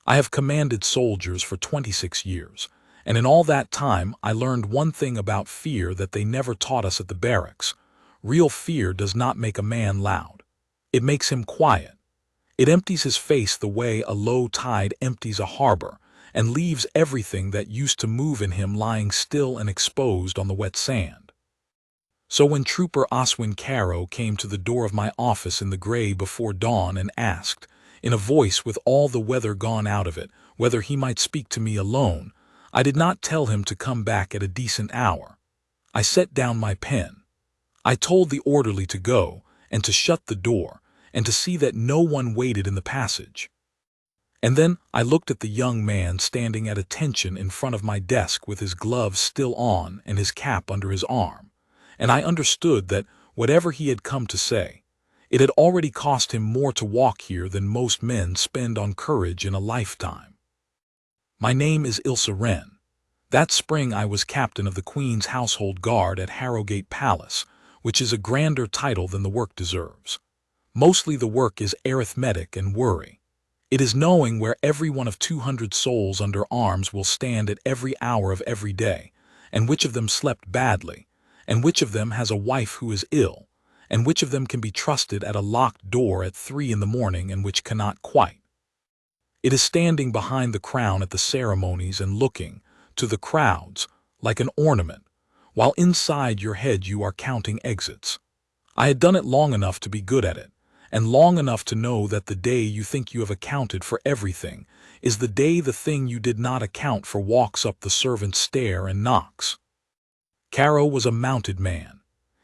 I have commanded soldiers for 26 years, and in all that time I learned one thing about fear that they never taught us at the barracks. Real fear does not make a man loud. It makes him quiet. It empties his face the way a low tide empties a harbor, and leaves everything that used to move in him lying still and exposed on the wet sand. So when Trooper Oswin Caro came to the door of my office in the gray before dawn and asked, in a voice with all the weather gone out of it, whether he might speak to me alone, I did not tell him to come back at a decent hour. I set down my pen. I told the orderly to go, and to shut the door, and to see that no one waited in the passage. And then I looked at the young man standing at attention in front of my desk with his gloves still on and his cap under his arm, and I understood that whatever he had come to say, it had already cost him more to walk here than most men spend on courage in a lifetime. My name is Ilse Wren. That spring I was captain of the Queen's Household Guard at Harrogate Palace, which is a grander title than the work deserves. Mostly the work is arithmetic and worry. It is knowing where every one of 200 souls under arms will stand at every hour of every day, and which of them slept badly, and which of them has a wife who is ill, and which of them can be trusted at a locked door at 3 in the morning and which cannot quite. It is standing behind the crown at the ceremonies and looking, to the crowds, like an ornament, while inside your head you are counting exits. I had done it long enough to be good at it, and long enough to know that the day you think you have accounted for everything is the day the thing you did not account for walks up the servant's stair and knocks. Caro was a mounted man.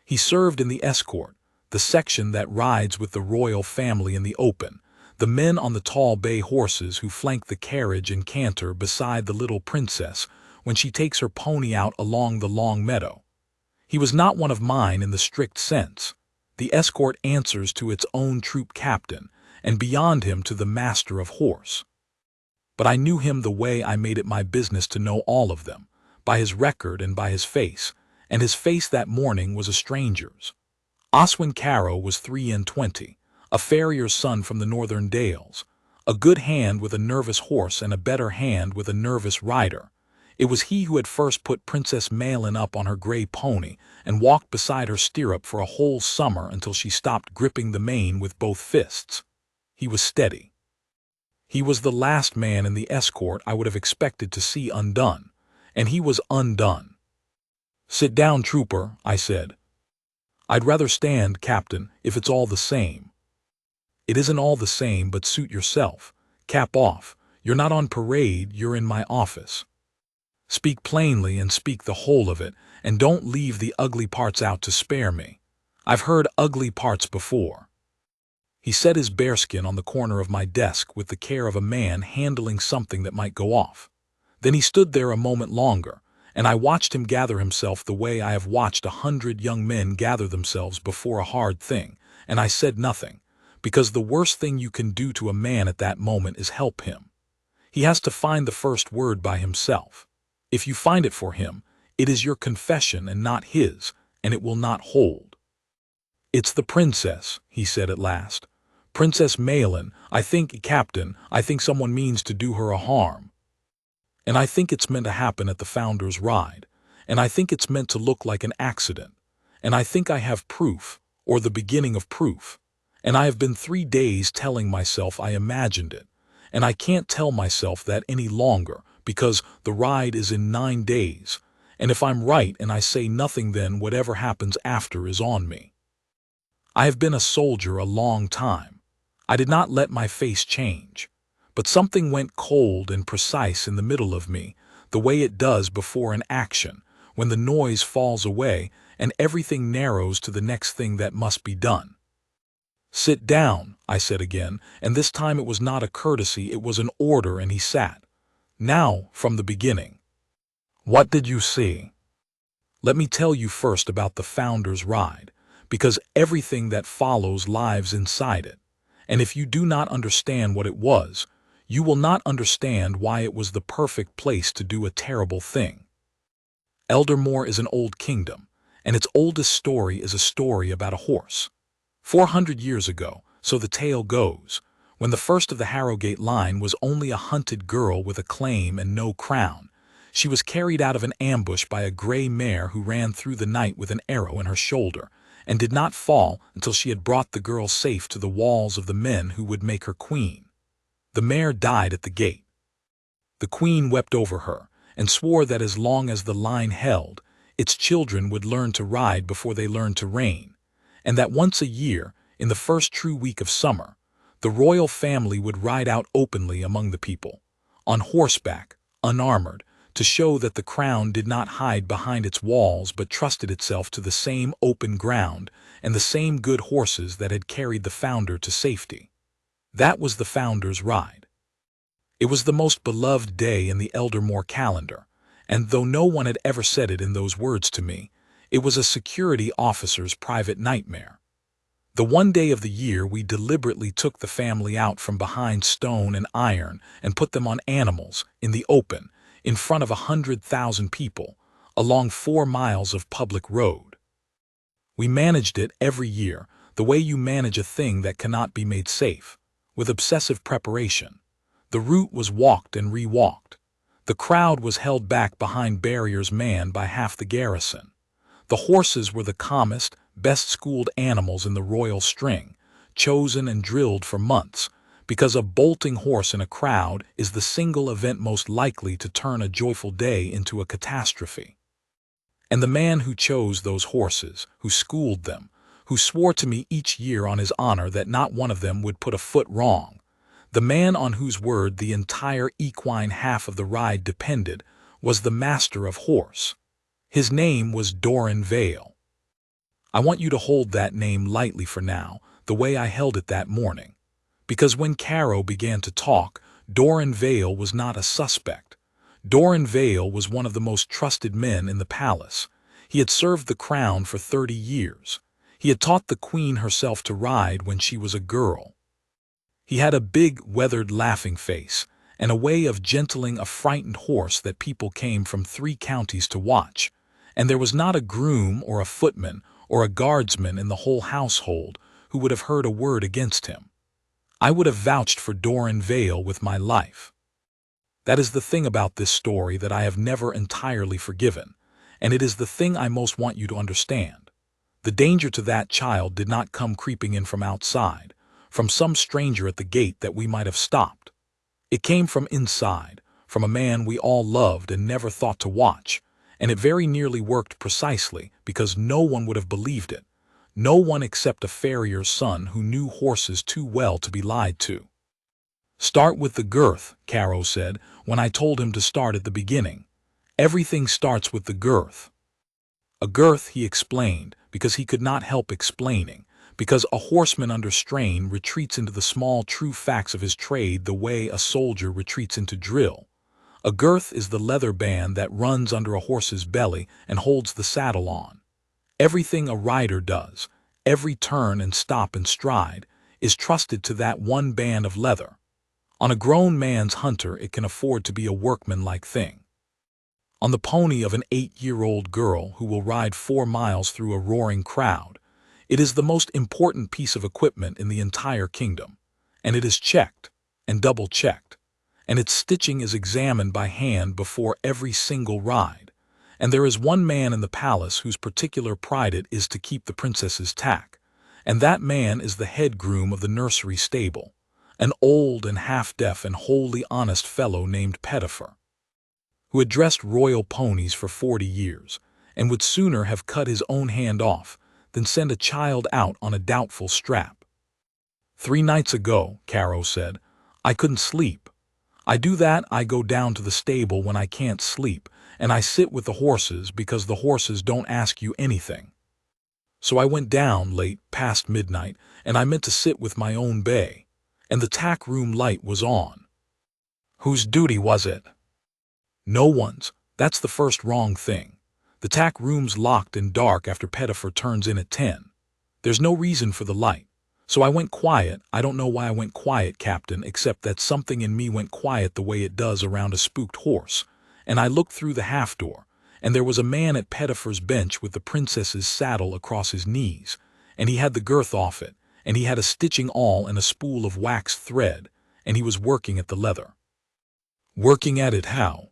He served in the escort, the section that rides with the royal family in the open, the men on the tall bay horses who flank the carriage and canter beside the little princess when she takes her pony out along the long meadow. He was not one of mine in the strict sense. The escort answers to its own troop captain, and beyond him to the master of horse. But I knew him the way I made it my business to know all of them, by his record and by his face, and his face that morning was a stranger's. Oswin Caro was 23, a farrier's son from the northern dales, a good hand with a nervous horse and a better hand with a nervous rider. It was he who had first put Princess Malin up on her gray pony and walked beside her stirrup for a whole summer until she stopped gripping the mane with both fists. He was steady. He was the last man in the escort I would have expected to see undone, and he was undone. "Sit down, trooper," I said. "I'd rather stand, Captain, if it's all the same." "It isn't all the same, but suit yourself. Cap off. You're not on parade, you're in my office. Speak plainly and speak the whole of it, and don't leave the ugly parts out to spare me. I've heard ugly parts before." He set his bearskin on the corner of my desk with the care of a man handling something that might go off. Then he stood there a moment longer, and I watched him gather himself the way I have watched 100 young men gather themselves before a hard thing, and I said nothing, because the worst thing you can do to a man at that moment is help him. He has to find the first word by himself. If you find it for him, it is your confession and not his, and it will not hold. "It's the princess," he said at last. "Princess Malin, I think, Captain, I think someone means to do her a harm. And I think it's meant to happen at the Founder's Ride, and I think it's meant to look like an accident, and I think I have proof, or the beginning of proof, and I have been 3 days telling myself I imagined it, and I can't tell myself that any longer, because the ride is in 9 days, and if I'm right and I say nothing, then whatever happens after is on me. I have been a soldier a long time. I did not let my face change, but something went cold and precise in the middle of me, the way it does before an action, when the noise falls away and everything narrows to the next thing that must be done. "Sit down," I said again, and this time it was not a courtesy, it was an order, and he sat. "Now, from the beginning. What did you see?" "Let me tell you first about the Founder's Ride, because everything that follows lives inside it, and if you do not understand what it was, you will not understand why it was the perfect place to do a terrible thing. Eldermore is an old kingdom, and its oldest story is a story about a horse. 400 years ago, so the tale goes, when the first of the Harrogate line was only a hunted girl with a claim and no crown. She was carried out of an ambush by a gray mare who ran through the night with an arrow in her shoulder, and did not fall until she had brought the girl safe to the walls of the men who would make her queen. The mare died at the gate. The queen wept over her, and swore that as long as the line held, its children would learn to ride before they learned to reign, and that once a year, in the first true week of summer, the royal family would ride out openly among the people, on horseback, unarmored, to show that the crown did not hide behind its walls but trusted itself to the same open ground and the same good horses that had carried the founder to safety. That was the founder's ride. It was the most beloved day in the Eldermore calendar, and though no one had ever said it in those words to me, it was a security officer's private nightmare. The one day of the year we deliberately took the family out from behind stone and iron and put them on animals, in the open, in front of 100,000 people, along 4 miles of public road. We managed it every year, the way you manage a thing that cannot be made safe, with obsessive preparation. The route was walked and re-walked. The crowd was held back behind barriers manned by half the garrison. The horses were the calmest, best-schooled animals in the royal string, chosen and drilled for months, because a bolting horse in a crowd is the single event most likely to turn a joyful day into a catastrophe. And the man who chose those horses, who schooled them, who swore to me each year on his honor that not one of them would put a foot wrong, the man on whose word the entire equine half of the ride depended, was the master of horse. His name was Doran Vale. I want you to hold that name lightly for now, the way I held it that morning, because when Caro began to talk, Doran Vale was not a suspect. Doran Vale was one of the most trusted men in the palace. He had served the crown for 30 years. He had taught the queen herself to ride when she was a girl. He had a big, weathered, laughing face, and a way of gentling a frightened horse that people came from 3 counties to watch, and there was not a groom or a footman or a guardsman in the whole household who would have heard a word against him. I would have vouched for Doran Vale with my life. That is the thing about this story that I have never entirely forgiven, and it is the thing I most want you to understand. The danger to that child did not come creeping in from outside, from some stranger at the gate that we might have stopped. It came from inside, from a man we all loved and never thought to watch, and it very nearly worked precisely because no one would have believed it, no one except a farrier's son who knew horses too well to be lied to. "Start with the girth," Caro said, when I told him to start at the beginning. "Everything starts with the girth." A girth, he explained, because he could not help explaining, because a horseman under strain retreats into the small true facts of his trade the way a soldier retreats into drill. A girth is the leather band that runs under a horse's belly and holds the saddle on. Everything a rider does, every turn and stop and stride, is trusted to that one band of leather. On a grown man's hunter it can afford to be a workmanlike thing. On the pony of an 8-year-old girl who will ride 4 miles through a roaring crowd, it is the most important piece of equipment in the entire kingdom, and it is checked and double-checked, and its stitching is examined by hand before every single ride, and there is one man in the palace whose particular pride it is to keep the princess's tack, and that man is the head groom of the nursery stable, an old and half-deaf and wholly honest fellow named Pettifer, who had dressed royal ponies for 40 years, and would sooner have cut his own hand off than send a child out on a doubtful strap. 3 nights ago, Caro said, I couldn't sleep. I do that, I go down to the stable when I can't sleep, and I sit with the horses because the horses don't ask you anything. So I went down late, past midnight, and I meant to sit with my own bay, and the tack room light was on. Whose duty was it? No one's. That's the first wrong thing. The tack room's locked and dark after Pettifer turns in at 10. There's no reason for the light. So I went quiet. I don't know why I went quiet, Captain, except that something in me went quiet the way it does around a spooked horse. And I looked through the half door, and there was a man at Pettifer's bench with the princess's saddle across his knees, and he had the girth off it, and he had a stitching awl and a spool of waxed thread, and he was working at the leather. Working at it how?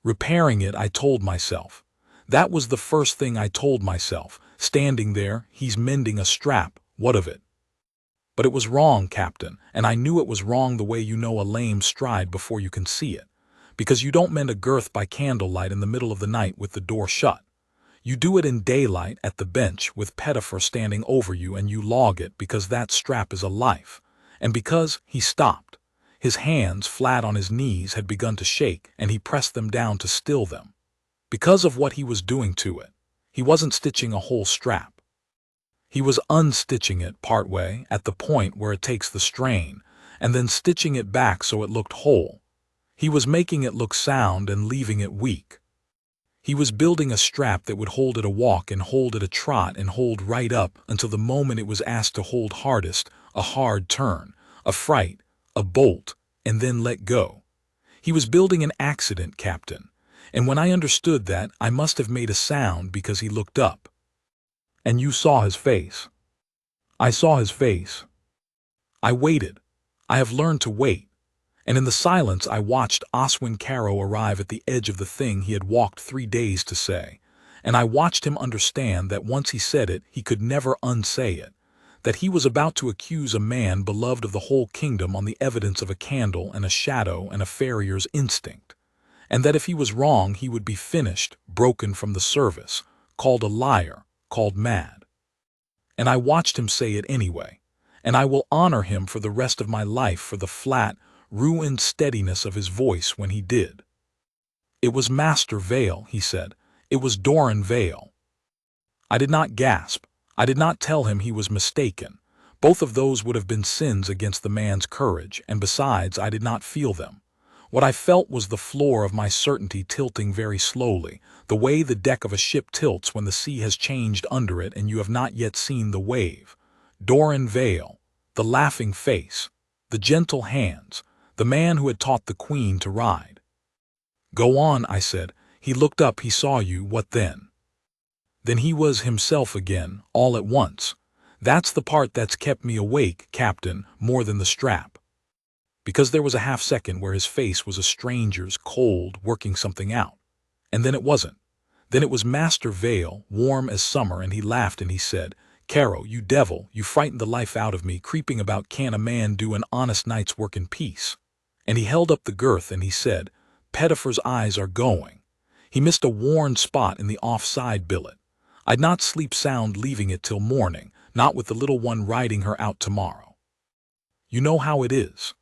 Repairing it, I told myself. That was the first thing I told myself. Standing there, he's mending a strap, what of it? But it was wrong, Captain, and I knew it was wrong the way you know a lame stride before you can see it. Because you don't mend a girth by candlelight in the middle of the night with the door shut. You do it in daylight at the bench with Pettifer standing over you, and you log it because that strap is a life. And because he stopped. His hands, flat on his knees, had begun to shake, and he pressed them down to still them. Because of what he was doing to it. He wasn't stitching a whole strap. He was unstitching it partway at the point where it takes the strain, and then stitching it back so it looked whole. He was making it look sound and leaving it weak. He was building a strap that would hold at a walk and hold at a trot and hold right up until the moment it was asked to hold hardest, a hard turn, a fright, a bolt, and then let go. He was building an accident, Captain, and when I understood that, I must have made a sound because he looked up. And you saw his face. I saw his face. I waited. I have learned to wait. And in the silence I watched Oswin Caro arrive at the edge of the thing he had walked 3 days to say, and I watched him understand that once he said it, he could never unsay it, that he was about to accuse a man beloved of the whole kingdom on the evidence of a candle and a shadow and a farrier's instinct, and that if he was wrong he would be finished, broken from the service, called a liar, called mad. And I watched him say it anyway, and I will honor him for the rest of my life for the flat, ruined steadiness of his voice when he did. It was Master Vale, he said. It was Doran Vale. I did not gasp. I did not tell him he was mistaken. Both of those would have been sins against the man's courage, and besides, I did not feel them. What I felt was the floor of my certainty tilting very slowly, the way the deck of a ship tilts when the sea has changed under it and you have not yet seen the wave. Doran Vale, the laughing face, the gentle hands, the man who had taught the Queen to ride. Go on, I said. He looked up, he saw you, what then? Then he was himself again, all at once. That's the part that's kept me awake, Captain, more than the strap. Because there was a half-second where his face was a stranger's, cold, working something out. And then it wasn't. Then it was Master Vale, warm as summer, and he laughed and he said, Caro, you devil, you frightened the life out of me, creeping about can a man do an honest night's work in peace? And he held up the girth and he said, Pettifer's eyes are going. He missed a worn spot in the offside billet. I'd not sleep sound leaving it till morning, not with the little one riding her out tomorrow. You know how it is.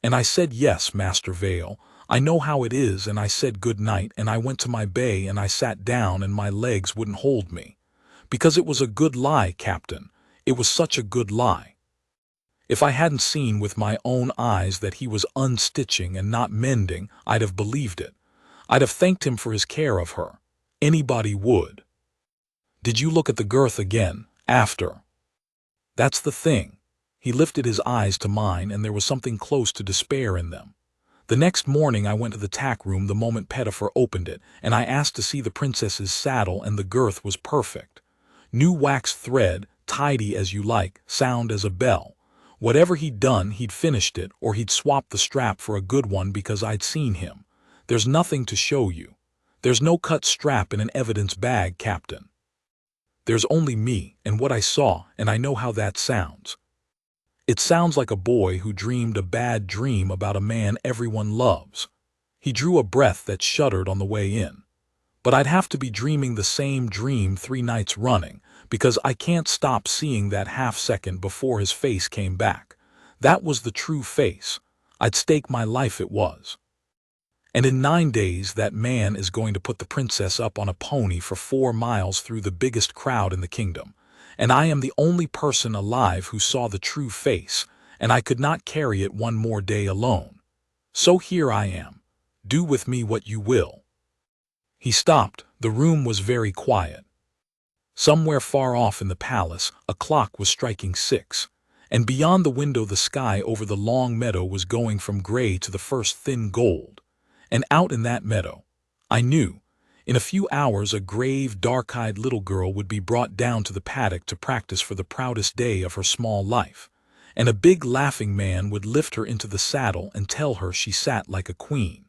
And I said, yes, Master Vale, I know how it is, and I said good night, and I went to my bay and I sat down and my legs wouldn't hold me. Because it was a good lie, Captain. It was such a good lie. If I hadn't seen with my own eyes that he was unstitching and not mending, I'd have believed it. I'd have thanked him for his care of her. Anybody would. Did you look at the girth again, after? That's the thing. He lifted his eyes to mine, and there was something close to despair in them. The next morning I went to the tack room the moment Pettifer opened it, and I asked to see the princess's saddle, and the girth was perfect. New waxed thread, tidy as you like, sound as a bell. Whatever he'd done, he'd finished it, or he'd swapped the strap for a good one because I'd seen him. There's nothing to show you. There's no cut strap in an evidence bag, Captain. There's only me and what I saw, and I know how that sounds. It sounds like a boy who dreamed a bad dream about a man everyone loves. He drew a breath that shuddered on the way in. But I'd have to be dreaming the same dream 3 nights running, because I can't stop seeing that half-second before his face came back. That was the true face. I'd stake my life it was. And in 9 days that man is going to put the princess up on a pony for 4 miles through the biggest crowd in the kingdom. And I am the only person alive who saw the true face, and I could not carry it 1 more day alone. So here I am. Do with me what you will. He stopped. The room was very quiet. Somewhere far off in the palace, a clock was striking 6, and beyond the window the sky over the long meadow was going from gray to the first thin gold. And out in that meadow, I knew, In a few hours, a grave, dark-eyed little girl would be brought down to the paddock to practice for the proudest day of her small life, and a big laughing man would lift her into the saddle and tell her she sat like a queen.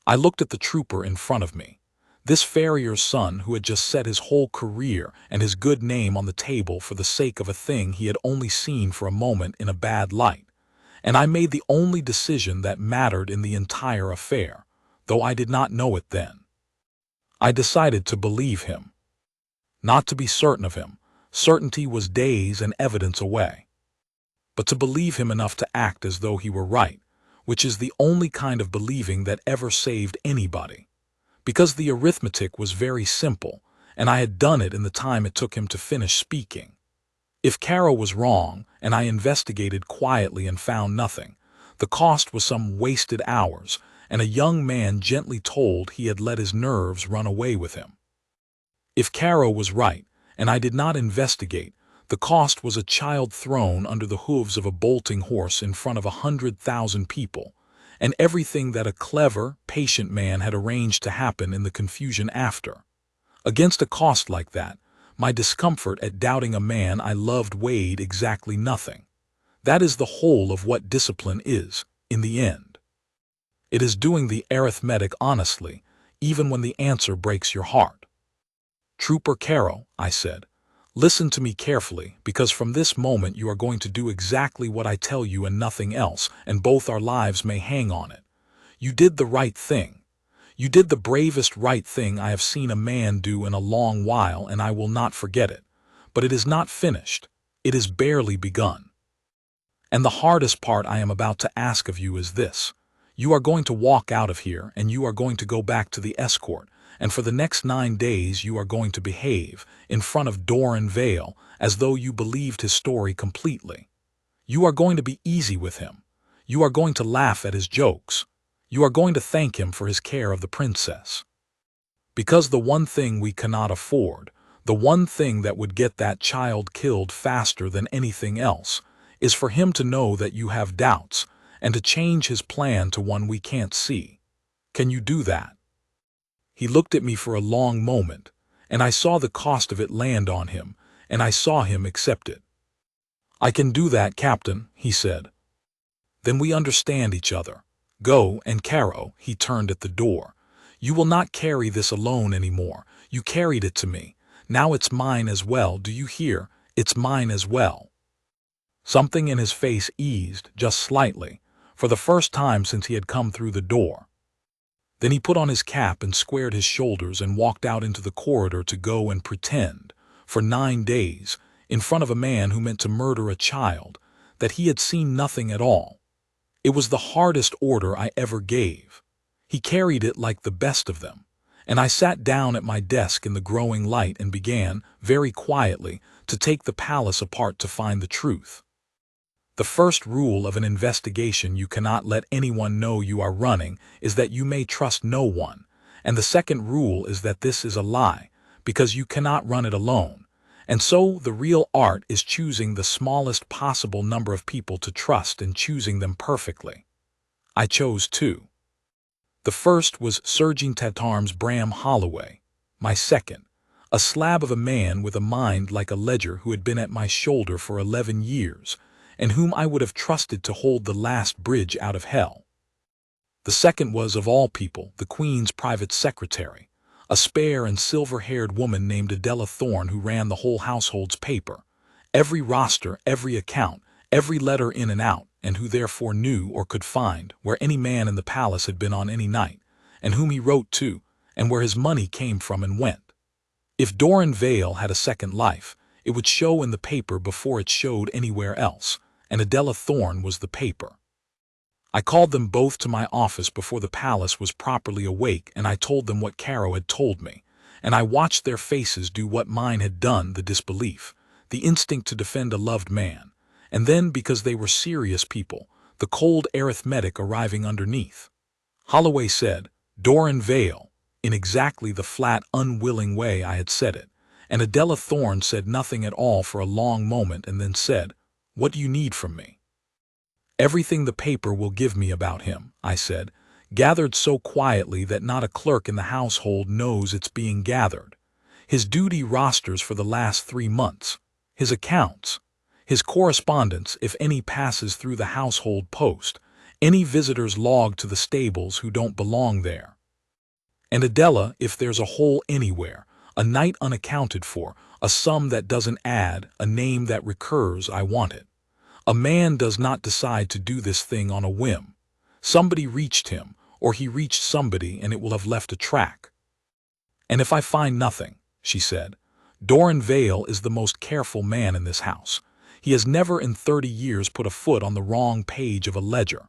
I looked at the trooper in front of me, this farrier's son who had just set his whole career and his good name on the table for the sake of a thing he had only seen for a moment in a bad light, and I made the only decision that mattered in the entire affair, though I did not know it then. I decided to believe him. Not to be certain of him. Certainty was days and evidence away. But to believe him enough to act as though he were right, which is the only kind of believing that ever saved anybody. Because the arithmetic was very simple, and I had done it in the time it took him to finish speaking. If Caro was wrong, and I investigated quietly and found nothing, the cost was some wasted hours, and a young man gently told he had let his nerves run away with him. If Caro was right, and I did not investigate, the cost was a child thrown under the hooves of a bolting horse in front of 100,000 people, and everything that a clever, patient man had arranged to happen in the confusion after. Against a cost like that, my discomfort at doubting a man I loved weighed exactly nothing. That is the whole of what discipline is, in the end. It is doing the arithmetic honestly, even when the answer breaks your heart. "Trooper Caro," I said, "listen to me carefully, because from this moment you are going to do exactly what I tell you and nothing else, and both our lives may hang on it. You did the right thing. You did the bravest right thing I have seen a man do in a long while, and I will not forget it. But it is not finished. It is barely begun. And the hardest part I am about to ask of you is this. You are going to walk out of here, and you are going to go back to the escort, and for the next 9 days you are going to behave, in front of Doran Vale, as though you believed his story completely. You are going to be easy with him. You are going to laugh at his jokes. You are going to thank him for his care of the princess. Because the one thing we cannot afford, the one thing that would get that child killed faster than anything else, is for him to know that you have doubts, and to change his plan to one we can't see. Can you do that?" He looked at me for a long moment, and I saw the cost of it land on him, and I saw him accept it. "I can do that, Captain," he said. "Then we understand each other. Go, and Caro," he turned at the door. "You will not carry this alone anymore. You carried it to me. Now it's mine as well, do you hear? It's mine as well." Something in his face eased, just slightly, for the first time since he had come through the door. Then he put on his cap and squared his shoulders and walked out into the corridor to go and pretend, for 9 days, in front of a man who meant to murder a child, that he had seen nothing at all. It was the hardest order I ever gave. He carried it like the best of them, and I sat down at my desk in the growing light and began, very quietly, to take the palace apart to find the truth. The first rule of an investigation you cannot let anyone know you are running is that you may trust no one, and the second rule is that this is a lie, because you cannot run it alone, and so the real art is choosing the smallest possible number of people to trust and choosing them perfectly. I chose 2. The first was Sergeant Tatarm's Bram Holloway, my second, a slab of a man with a mind like a ledger who had been at my shoulder for 11 years, and whom I would have trusted to hold the last bridge out of hell. The second was, of all people, the Queen's private secretary, a spare and silver-haired woman named Adela Thorne who ran the whole household's paper, every roster, every account, every letter in and out, and who therefore knew or could find where any man in the palace had been on any night, and whom he wrote to, and where his money came from and went. If Doran Vale had a second life, it would show in the paper before it showed anywhere else, and Adela Thorne was the paper. I called them both to my office before the palace was properly awake, and I told them what Caro had told me, and I watched their faces do what mine had done, the disbelief, the instinct to defend a loved man, and then, because they were serious people, the cold arithmetic arriving underneath. Holloway said, "Doran Vale," in exactly the flat, unwilling way I had said it, and Adela Thorne said nothing at all for a long moment and then said, "What do you need from me?" "Everything the paper will give me about him," I said, gathered so quietly that not a clerk in the household knows it's being gathered. His duty rosters for the last 3 months, his accounts, his correspondence if any passes through the household post, any visitors logged to the stables who don't belong there. And Adela, if there's a hole anywhere, a night unaccounted for, a sum that doesn't add, a name that recurs, I want it. A man does not decide to do this thing on a whim. Somebody reached him, or he reached somebody, and it will have left a track. And if I find nothing, she said, Doran Vale is the most careful man in this house. He has never in 30 years put a foot on the wrong page of a ledger.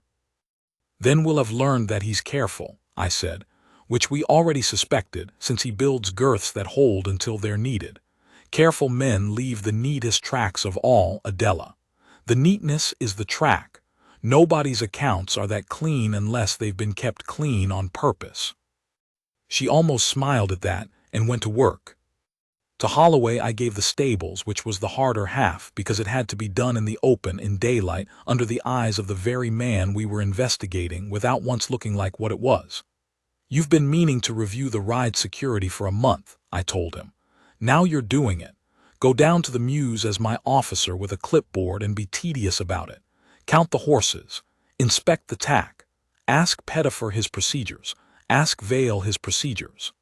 Then we'll have learned that he's careful, I said, which we already suspected since he builds girths that hold until they're needed. Careful men leave the neatest tracks of all, Adela. The neatness is the track. Nobody's accounts are that clean unless they've been kept clean on purpose. She almost smiled at that and went to work. To Holloway I gave the stables, which was the harder half because it had to be done in the open, in daylight, under the eyes of the very man we were investigating without once looking like what it was. You've been meaning to review the ride security for a month, I told him. Now you're doing it. Go down to the mews as my officer with a clipboard and be tedious about it. Count the horses. Inspect the tack. Ask Pettifer his procedures. Ask Vale his procedures.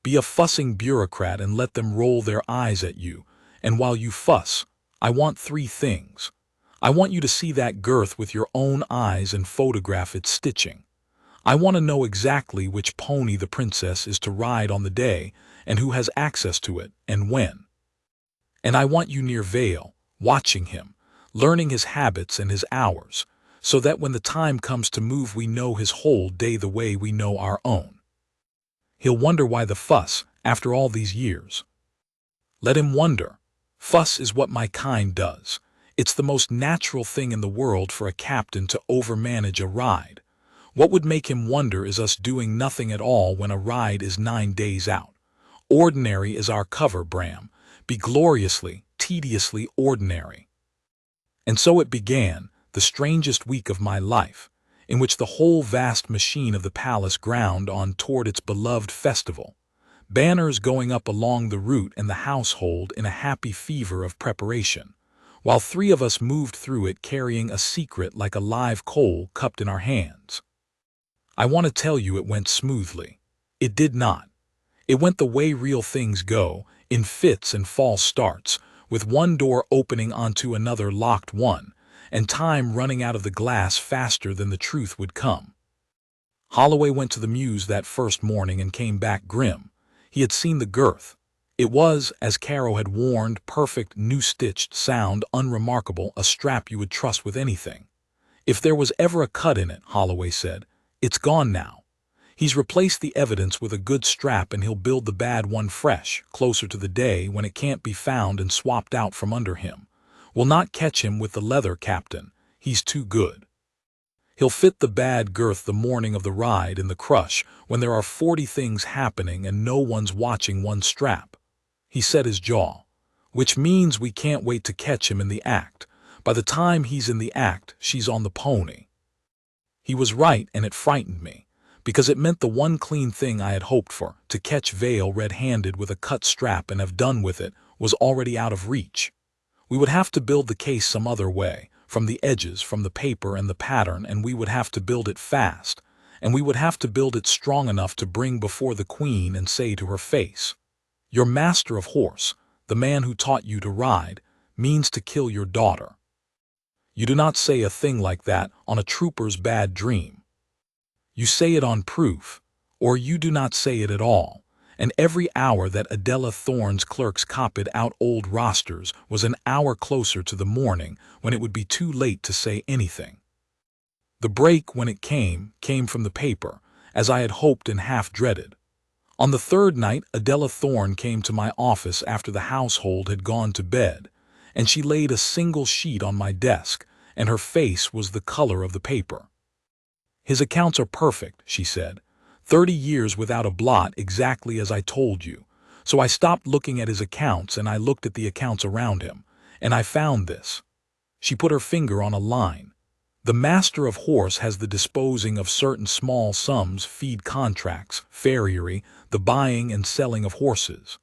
Be a fussing bureaucrat and let them roll their eyes at you, and while you fuss, I want 3 things. I want you to see that girth with your own eyes and photograph its stitching. I want to know exactly which pony the princess is to ride on the day, and who has access to it, and when. And I want you near Vale, watching him, learning his habits and his hours, so that when the time comes to move we know his whole day the way we know our own. He'll wonder why the fuss, after all these years. Let him wonder. Fuss is what my kind does. It's the most natural thing in the world for a captain to overmanage a ride. What would make him wonder is us doing nothing at all when a ride is 9 days out. Ordinary is our cover, Bram. Be gloriously, tediously ordinary. And so it began, the strangest week of my life, in which the whole vast machine of the palace ground on toward its beloved festival, banners going up along the route and the household in a happy fever of preparation, while 3 of us moved through it carrying a secret like a live coal cupped in our hands. I want to tell you it went smoothly. It did not. It went the way real things go, in fits and false starts, with one door opening onto another locked one, and time running out of the glass faster than the truth would come. Holloway went to the mews that first morning and came back grim. He had seen the girth. It was, as Caro had warned, perfect, new-stitched, sound, unremarkable, a strap you would trust with anything. If there was ever a cut in it, Holloway said, it's gone now. He's replaced the evidence with a good strap and he'll build the bad one fresh, closer to the day when it can't be found and swapped out from under him. We'll not catch him with the leather, Captain. He's too good. He'll fit the bad girth the morning of the ride in the crush when there are 40 things happening and no one's watching one strap. He set his jaw. Which means we can't wait to catch him in the act. By the time he's in the act, she's on the pony. He was right, and it frightened me, because it meant the one clean thing I had hoped for, to catch Vale red-handed with a cut strap and have done with it, was already out of reach. We would have to build the case some other way, from the edges, from the paper and the pattern, and we would have to build it fast, and we would have to build it strong enough to bring before the Queen and say to her face, "Your master of horse, the man who taught you to ride, means to kill your daughter." You do not say a thing like that on a trooper's bad dream. You say it on proof, or you do not say it at all, and every hour that Adela Thorne's clerks copied out old rosters was an hour closer to the morning when it would be too late to say anything. The break, when it came from the paper, as I had hoped and half dreaded. On the 3rd night, Adela Thorne came to my office after the household had gone to bed, and she laid a single sheet on my desk, and her face was the color of the paper. "His accounts are perfect," she said. 30 years without a blot, exactly as I told you. So I stopped looking at his accounts and I looked at the accounts around him, and I found this. She put her finger on a line. The master of horse has the disposing of certain small sums, feed contracts, farriery, the buying and selling of horses.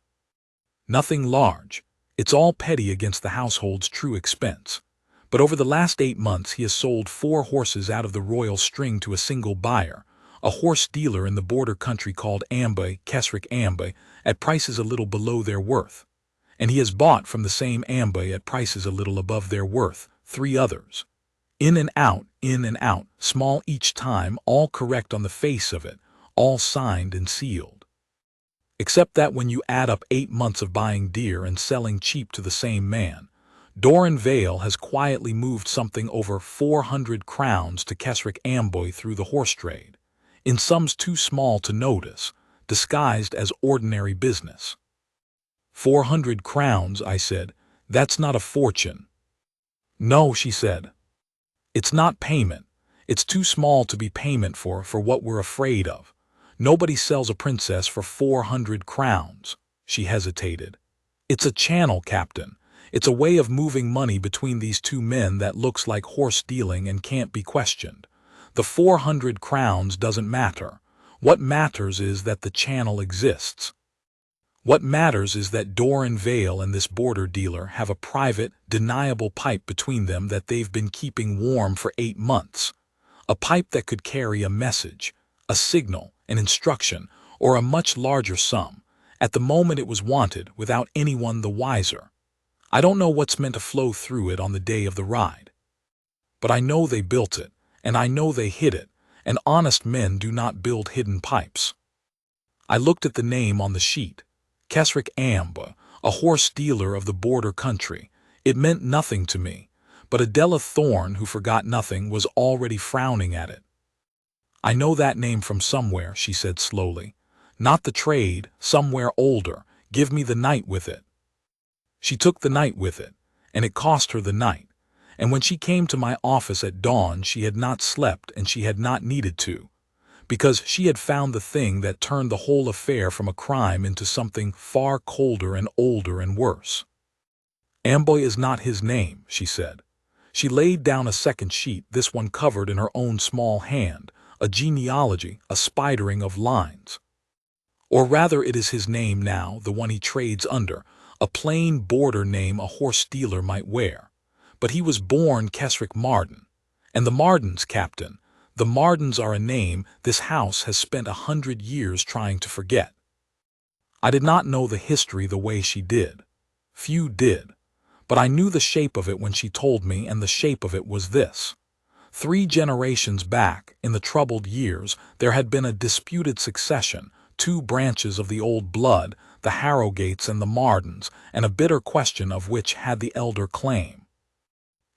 Nothing large. It's all petty against the household's true expense. But over the last 8 months he has sold 4 horses out of the royal string to a single buyer, a horse dealer in the border country called Keswick Ambe, at prices a little below their worth. And he has bought from the same Ambe at prices a little above their worth 3 others. In and out, small each time, all correct on the face of it, all signed and sealed. Except that when you add up 8 months of buying dear and selling cheap to the same man, Doran Vale has quietly moved something over 400 crowns to Keswick Amboy through the horse trade, in sums too small to notice, disguised as ordinary business. 400 crowns, I said. That's not a fortune. No, she said. It's not payment. It's too small to be payment for what we're afraid of. Nobody sells a princess for 400 crowns. She hesitated. It's a channel, Captain. It's a way of moving money between these 2 men that looks like horse dealing and can't be questioned. The 400 crowns doesn't matter. What matters is that the channel exists. What matters is that Doran Vale and this border dealer have a private, deniable pipe between them that they've been keeping warm for 8 months. A pipe that could carry a message, a signal, an instruction, or a much larger sum, at the moment it was wanted, without anyone the wiser. I don't know what's meant to flow through it on the day of the ride. But I know they built it, and I know they hid it, and honest men do not build hidden pipes. I looked at the name on the sheet. Keswick Ambe, a horse dealer of the border country. It meant nothing to me, but Adela Thorne, who forgot nothing, was already frowning at it. I know that name from somewhere, she said slowly. Not the trade, somewhere older. Give me the night with it. She took the night with it, and it cost her the night. And when she came to my office at dawn, she had not slept, and she had not needed to, because she had found the thing that turned the whole affair from a crime into something far colder and older and worse. Amboy is not his name, she said. She laid down a second sheet, this one covered in her own small hand, a genealogy, a spidering of lines. Or rather, it is his name now, the one he trades under, a plain border name a horse dealer might wear. But he was born Keswick Marden. And the Mardens, Captain, the Mardens are a name this house has spent 100 years trying to forget. I did not know the history the way she did. Few did. But I knew the shape of it when she told me, and the shape of it was this. 3 generations back, in the troubled years, there had been a disputed succession, 2 branches of the old blood, the Harrowgates and the Mardens, and a bitter question of which had the elder claim.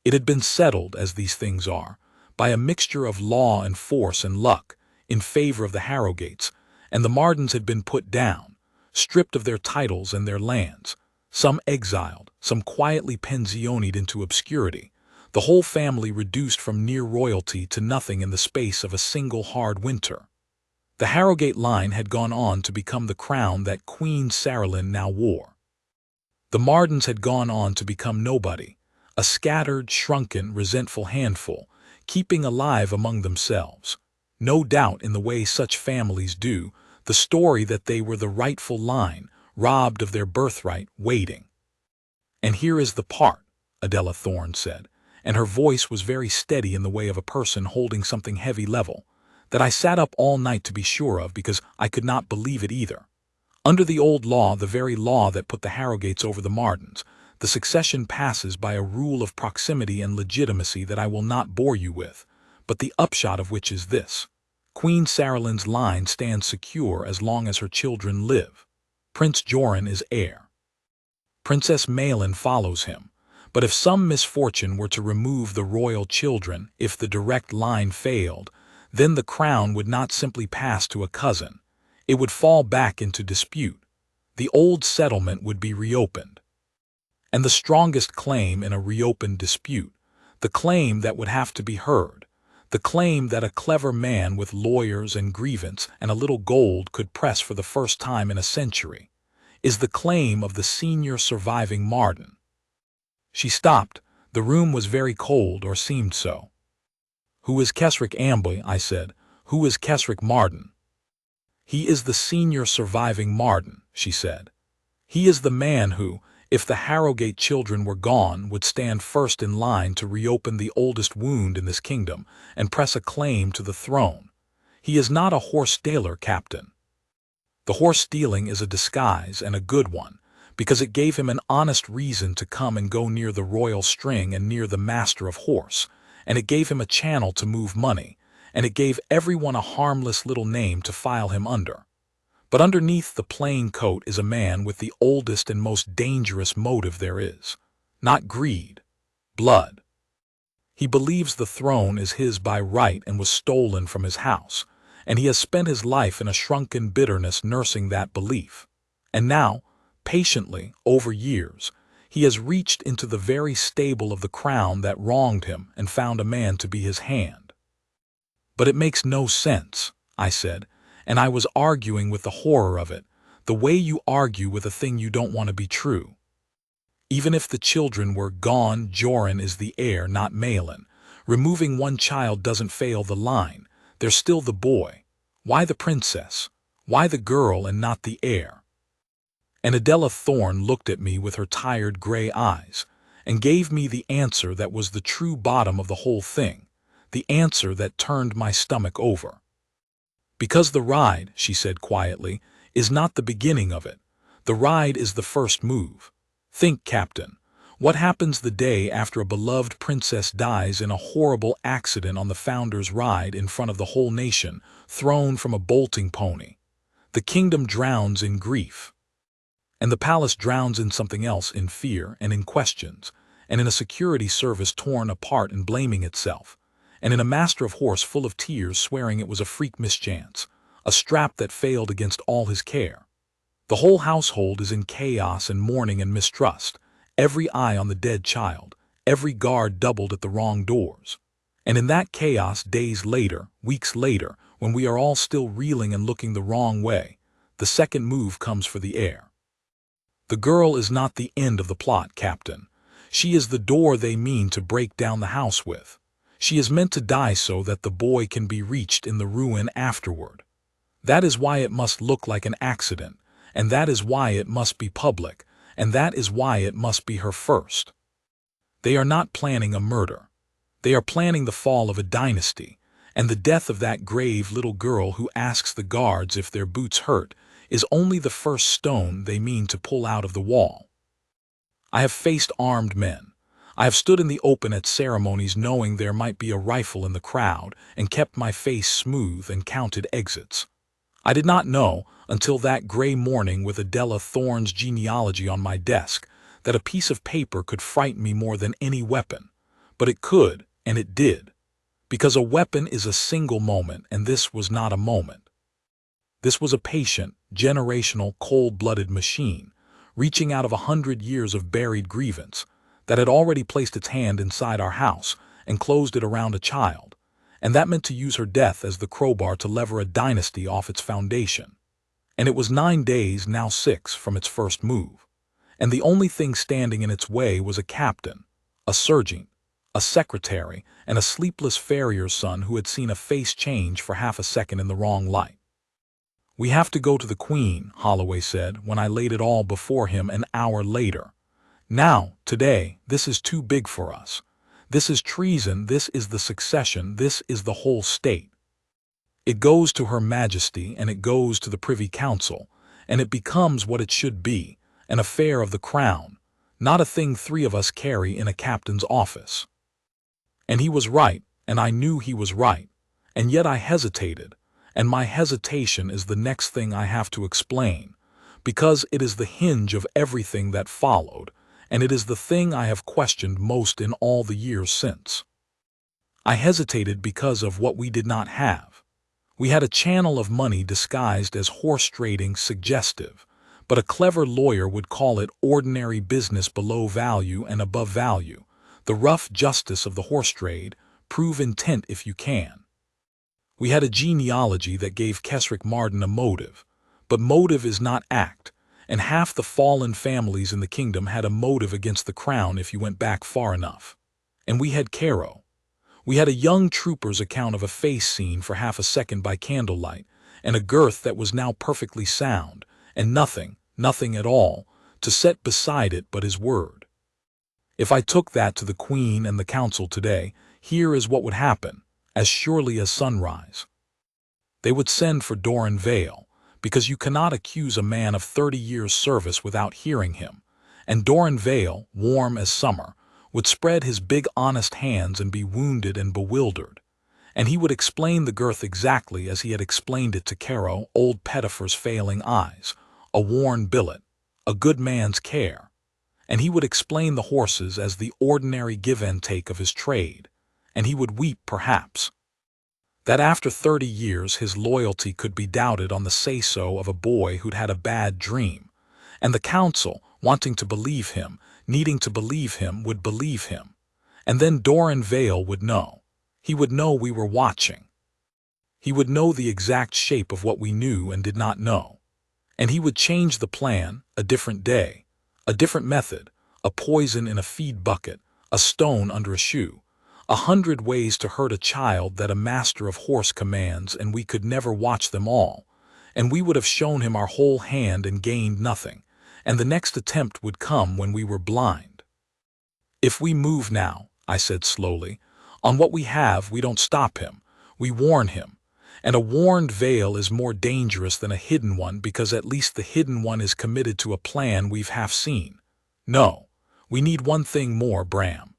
It had been settled, as these things are, by a mixture of law and force and luck, in favor of the Harrowgates, and the Mardens had been put down, stripped of their titles and their lands, some exiled, some quietly pensioned into obscurity, the whole family reduced from near royalty to nothing in the space of a single hard winter. The Harrowgate line had gone on to become the crown that Queen Saralyn now wore. The Mardens had gone on to become nobody, a scattered, shrunken, resentful handful, keeping alive among themselves, no doubt in the way such families do, the story that they were the rightful line, robbed of their birthright, waiting. And here is the part, Adela Thorne said, and her voice was very steady in the way of a person holding something heavy level, that I sat up all night to be sure of because I could not believe it either. Under the old law, the very law that put the Harrowgates over the Mardens, the succession passes by a rule of proximity and legitimacy that I will not bore you with, but the upshot of which is this. Queen Saralyn's line stands secure as long as her children live. Prince Joran is heir. Princess Malin follows him, but if some misfortune were to remove the royal children, if the direct line failed, then the crown would not simply pass to a cousin. It would fall back into dispute. The old settlement would be reopened. And the strongest claim in a reopened dispute, the claim that would have to be heard, the claim that a clever man with lawyers and grievance and a little gold could press for the first time in a century, is the claim of the senior surviving Marden. She stopped. The room was very cold, or seemed so. Who is Kesric Amboy? I said. Who is Kesric Marden? He is the senior surviving Marden, she said. He is the man who, if the Harrogate children were gone, would stand first in line to reopen the oldest wound in this kingdom and press a claim to the throne. He is not a horse-dealer, Captain. The horse-stealing is a disguise, and a good one, because it gave him an honest reason to come and go near the royal string and near the master of horse, and it gave him a channel to move money, and it gave everyone a harmless little name to file him under. But underneath the plain coat is a man with the oldest and most dangerous motive there is. Not greed. Blood. He believes the throne is his by right and was stolen from his house, and he has spent his life in a shrunken bitterness nursing that belief. And now, patiently, over years, he has reached into the very stable of the crown that wronged him and found a man to be his hand. But it makes no sense, I said, and I was arguing with the horror of it, the way you argue with a thing you don't want to be true. Even if the children were gone, Joran is the heir, not Malin. Removing one child doesn't fail the line. There's still the boy. Why the princess? Why the girl and not the heir? And Adela Thorne looked at me with her tired gray eyes and gave me the answer that was the true bottom of the whole thing, the answer that turned my stomach over. Because the ride, she said quietly, is not the beginning of it. The ride is the first move. Think, Captain, what happens the day after a beloved princess dies in a horrible accident on the Founder's Ride in front of the whole nation, thrown from a bolting pony? The kingdom drowns in grief. And the palace drowns in something else, in fear and in questions, and in a security service torn apart and blaming itself, and in a master of horse full of tears swearing it was a freak mischance, a strap that failed against all his care. The whole household is in chaos and mourning and mistrust, every eye on the dead child, every guard doubled at the wrong doors. And in that chaos, days later, weeks later, when we are all still reeling and looking the wrong way, the second move comes for the heir. The girl is not the end of the plot, Captain. She is the door they mean to break down the house with. She is meant to die so that the boy can be reached in the ruin afterward. That is why it must look like an accident, and that is why it must be public, and that is why it must be her first. They are not planning a murder. They are planning the fall of a dynasty, and the death of that grave little girl who asks the guards if their boots hurt is only the first stone they mean to pull out of the wall. I have faced armed men. I have stood in the open at ceremonies knowing there might be a rifle in the crowd and kept my face smooth and counted exits. I did not know, until that gray morning with Adela Thorne's genealogy on my desk, that a piece of paper could frighten me more than any weapon. But it could, and it did. Because a weapon is a single moment, and this was not a moment. This was a patient, generational, cold-blooded machine, reaching out of 100 years of buried grievance, that had already placed its hand inside our house and closed it around a child, and that meant to use her death as the crowbar to lever a dynasty off its foundation. And it was 9 days, now 6, from its first move, and the only thing standing in its way was a captain, a sergeant, a secretary, and a sleepless farrier's son who had seen a face change for half a second in the wrong light. "We have to go to the Queen," Holloway said when I laid it all before him an hour later. "Now, today, this is too big for us. This is treason, this is the succession, this is the whole state. It goes to Her Majesty, and it goes to the Privy Council, and it becomes what it should be, an affair of the crown, not a thing 3 of us carry in a captain's office." And he was right, and I knew he was right, and yet I hesitated, and my hesitation is the next thing I have to explain, because it is the hinge of everything that followed, and it is the thing I have questioned most in all the years since. I hesitated because of what we did not have. We had a channel of money disguised as horse trading suggestive, but a clever lawyer would call it ordinary business below value and above value, the rough justice of the horse trade, prove intent if you can. We had a genealogy that gave Kesric Marden a motive, but motive is not act, and half the fallen families in the kingdom had a motive against the crown if you went back far enough. And we had Caro. We had a young trooper's account of a face seen for half a second by candlelight, and a girth that was now perfectly sound, and nothing at all, to set beside it but his word. If I took that to the Queen and the Council today, here is what would happen, as surely as sunrise. They would send for Doran Vale, because you cannot accuse a man of 30 years' service without hearing him, and Doran Vale, warm as summer, would spread his big honest hands and be wounded and bewildered, and he would explain the girth exactly as he had explained it to Caro, old Pettifer's failing eyes, a worn billet, a good man's care, and he would explain the horses as the ordinary give and take of his trade, and he would weep perhaps, that after 30 years his loyalty could be doubted on the say-so of a boy who'd had a bad dream, and the Council, wanting to believe him, needing to believe him, would believe him, and then Doran Vale would know. He would know we were watching. He would know the exact shape of what we knew and did not know, and he would change the plan, a different day, a different method, a poison in a feed bucket, a stone under a shoe, 100 ways to hurt a child that a master of horse commands, and we could never watch them all, and we would have shown him our whole hand and gained nothing, and the next attempt would come when we were blind. If we move now, I said slowly, on what we have, we don't stop him, we warn him, and a warned veil is more dangerous than a hidden one because at least the hidden one is committed to a plan we've half seen. No, we need one thing more, Bram.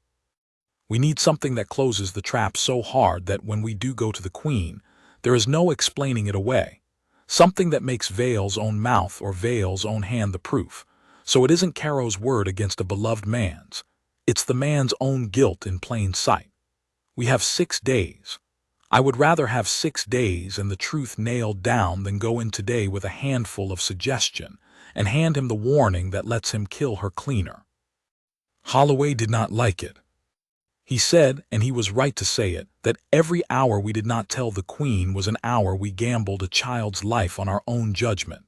We need something that closes the trap so hard that when we do go to the Queen, there is no explaining it away. Something that makes Vale's own mouth or Vale's own hand the proof, so it isn't Caro's word against a beloved man's. It's the man's own guilt in plain sight. We have 6 days. I would rather have 6 days and the truth nailed down than go in today with a handful of suggestion and hand him the warning that lets him kill her cleaner. Holloway did not like it. He said, and he was right to say it, that every hour we did not tell the Queen was an hour we gambled a child's life on our own judgment,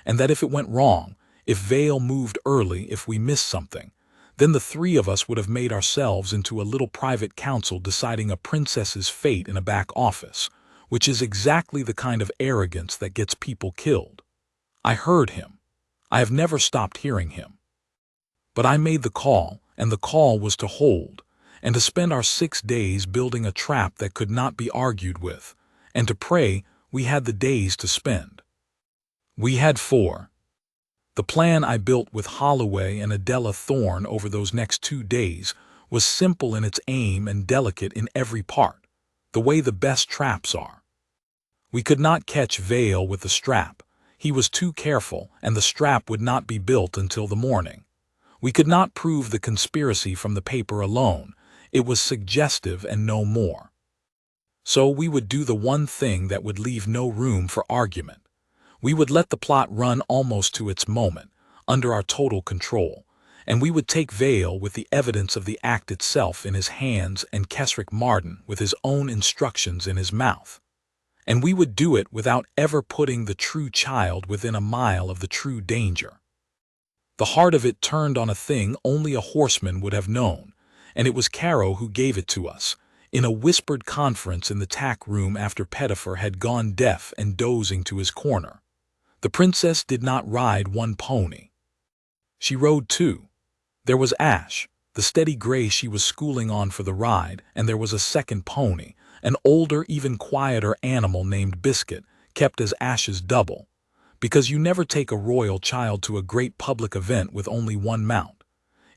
and that if it went wrong, if Vale moved early, if we missed something, then the 3 of us would have made ourselves into a little private council deciding a princess's fate in a back office, which is exactly the kind of arrogance that gets people killed. I heard him. I have never stopped hearing him. But I made the call, and the call was to hold, and to spend our 6 days building a trap that could not be argued with, and to pray we had the days to spend. We had 4. The plan I built with Holloway and Adela Thorne over those next 2 days was simple in its aim and delicate in every part, the way the best traps are. We could not catch Vale with the strap. He was too careful, and the strap would not be built until the morning. We could not prove the conspiracy from the paper alone. It was suggestive and no more. So we would do the one thing that would leave no room for argument. We would let the plot run almost to its moment, under our total control, and we would take Vale with the evidence of the act itself in his hands and Kesrick Marden with his own instructions in his mouth. And we would do it without ever putting the true child within a mile of the true danger. The heart of it turned on a thing only a horseman would have known, and it was Caro who gave it to us, in a whispered conference in the tack room after Pettifer had gone deaf and dozing to his corner. The princess did not ride one pony. She rode 2. There was Ash, the steady gray she was schooling on for the ride, and there was a second pony, an older, even quieter animal named Biscuit, kept as Ash's double, because you never take a royal child to a great public event with only one mount.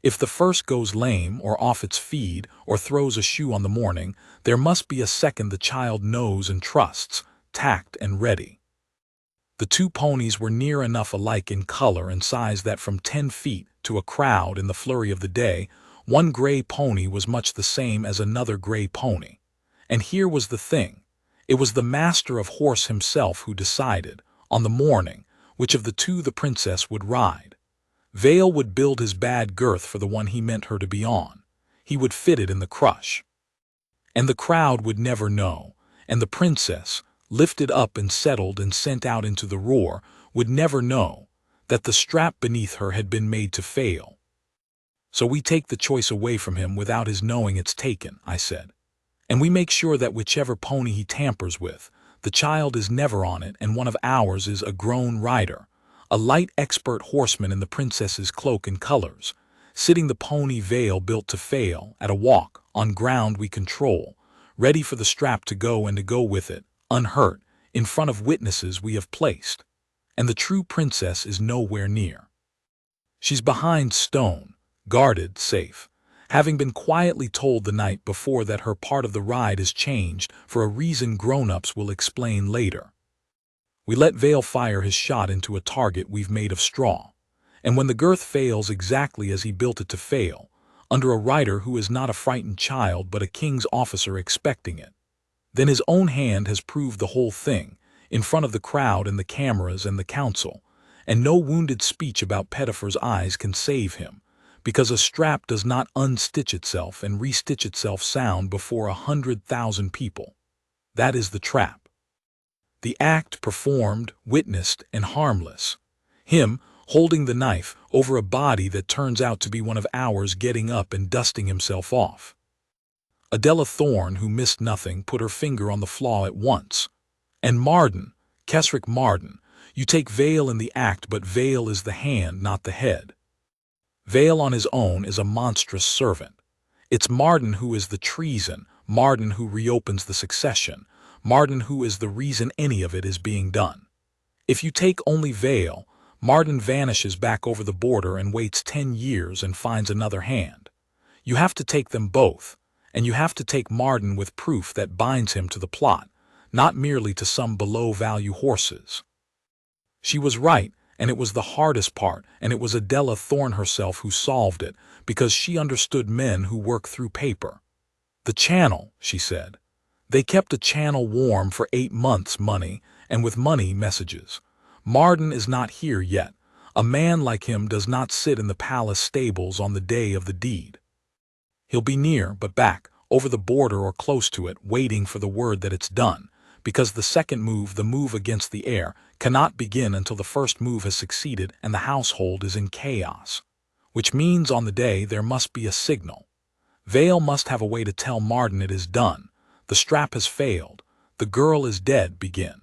If the first goes lame or off its feed or throws a shoe on the morning, there must be a second the child knows and trusts, tacked and ready. The 2 ponies were near enough alike in color and size that from 10 feet to a crowd in the flurry of the day, one gray pony was much the same as another gray pony. And here was the thing. It was the master of horse himself who decided, on the morning, which of the 2 the princess would ride. Vale would build his bad girth for the one he meant her to be on. He would fit it in the crush. And the crowd would never know, and the princess, lifted up and settled and sent out into the roar, would never know that the strap beneath her had been made to fail. So we take the choice away from him without his knowing it's taken, I said. And we make sure that whichever pony he tampers with, the child is never on it, and one of ours is a grown rider, a light expert horseman in the princess's cloak and colors, sitting the pony Veil built to fail, at a walk, on ground we control, ready for the strap to go and to go with it, unhurt, in front of witnesses we have placed. And the true princess is nowhere near. She's behind stone, guarded, safe, having been quietly told the night before that her part of the ride is changed for a reason grown-ups will explain later. We let Veil fire his shot into a target we've made of straw, and when the girth fails exactly as he built it to fail, under a rider who is not a frightened child but a king's officer expecting it, then his own hand has proved the whole thing, in front of the crowd and the cameras and the council, and no wounded speech about Pettifer's eyes can save him, because a strap does not unstitch itself and restitch itself sound before 100,000 people. That is the trap. The act performed, witnessed, and harmless. Him, holding the knife over a body that turns out to be one of ours, getting up and dusting himself off. Adela Thorne, who missed nothing, put her finger on the flaw at once. And Marden, Kesrick Marden, you take Veil in the act, but Veil is the hand, not the head. Veil on his own is a monstrous servant. It's Marden who is the treason, Marden who reopens the succession, Marden who is the reason any of it is being done. If you take only Veil, Marden vanishes back over the border and waits 10 years and finds another hand. You have to take them both, and you have to take Marden with proof that binds him to the plot, not merely to some below-value horses. She was right, and it was the hardest part, and it was Adela Thorne herself who solved it, because she understood men who work through paper. The channel, she said. They kept a channel warm for 8 months, money, and with money, messages. Marden is not here yet. A man like him does not sit in the palace stables on the day of the deed. He'll be near, but back, over the border or close to it, waiting for the word that it's done, because the second move, the move against the heir, cannot begin until the first move has succeeded and the household is in chaos. Which means on the day there must be a signal. Veil must have a way to tell Marden it is done, the strap has failed, the girl is dead, begin.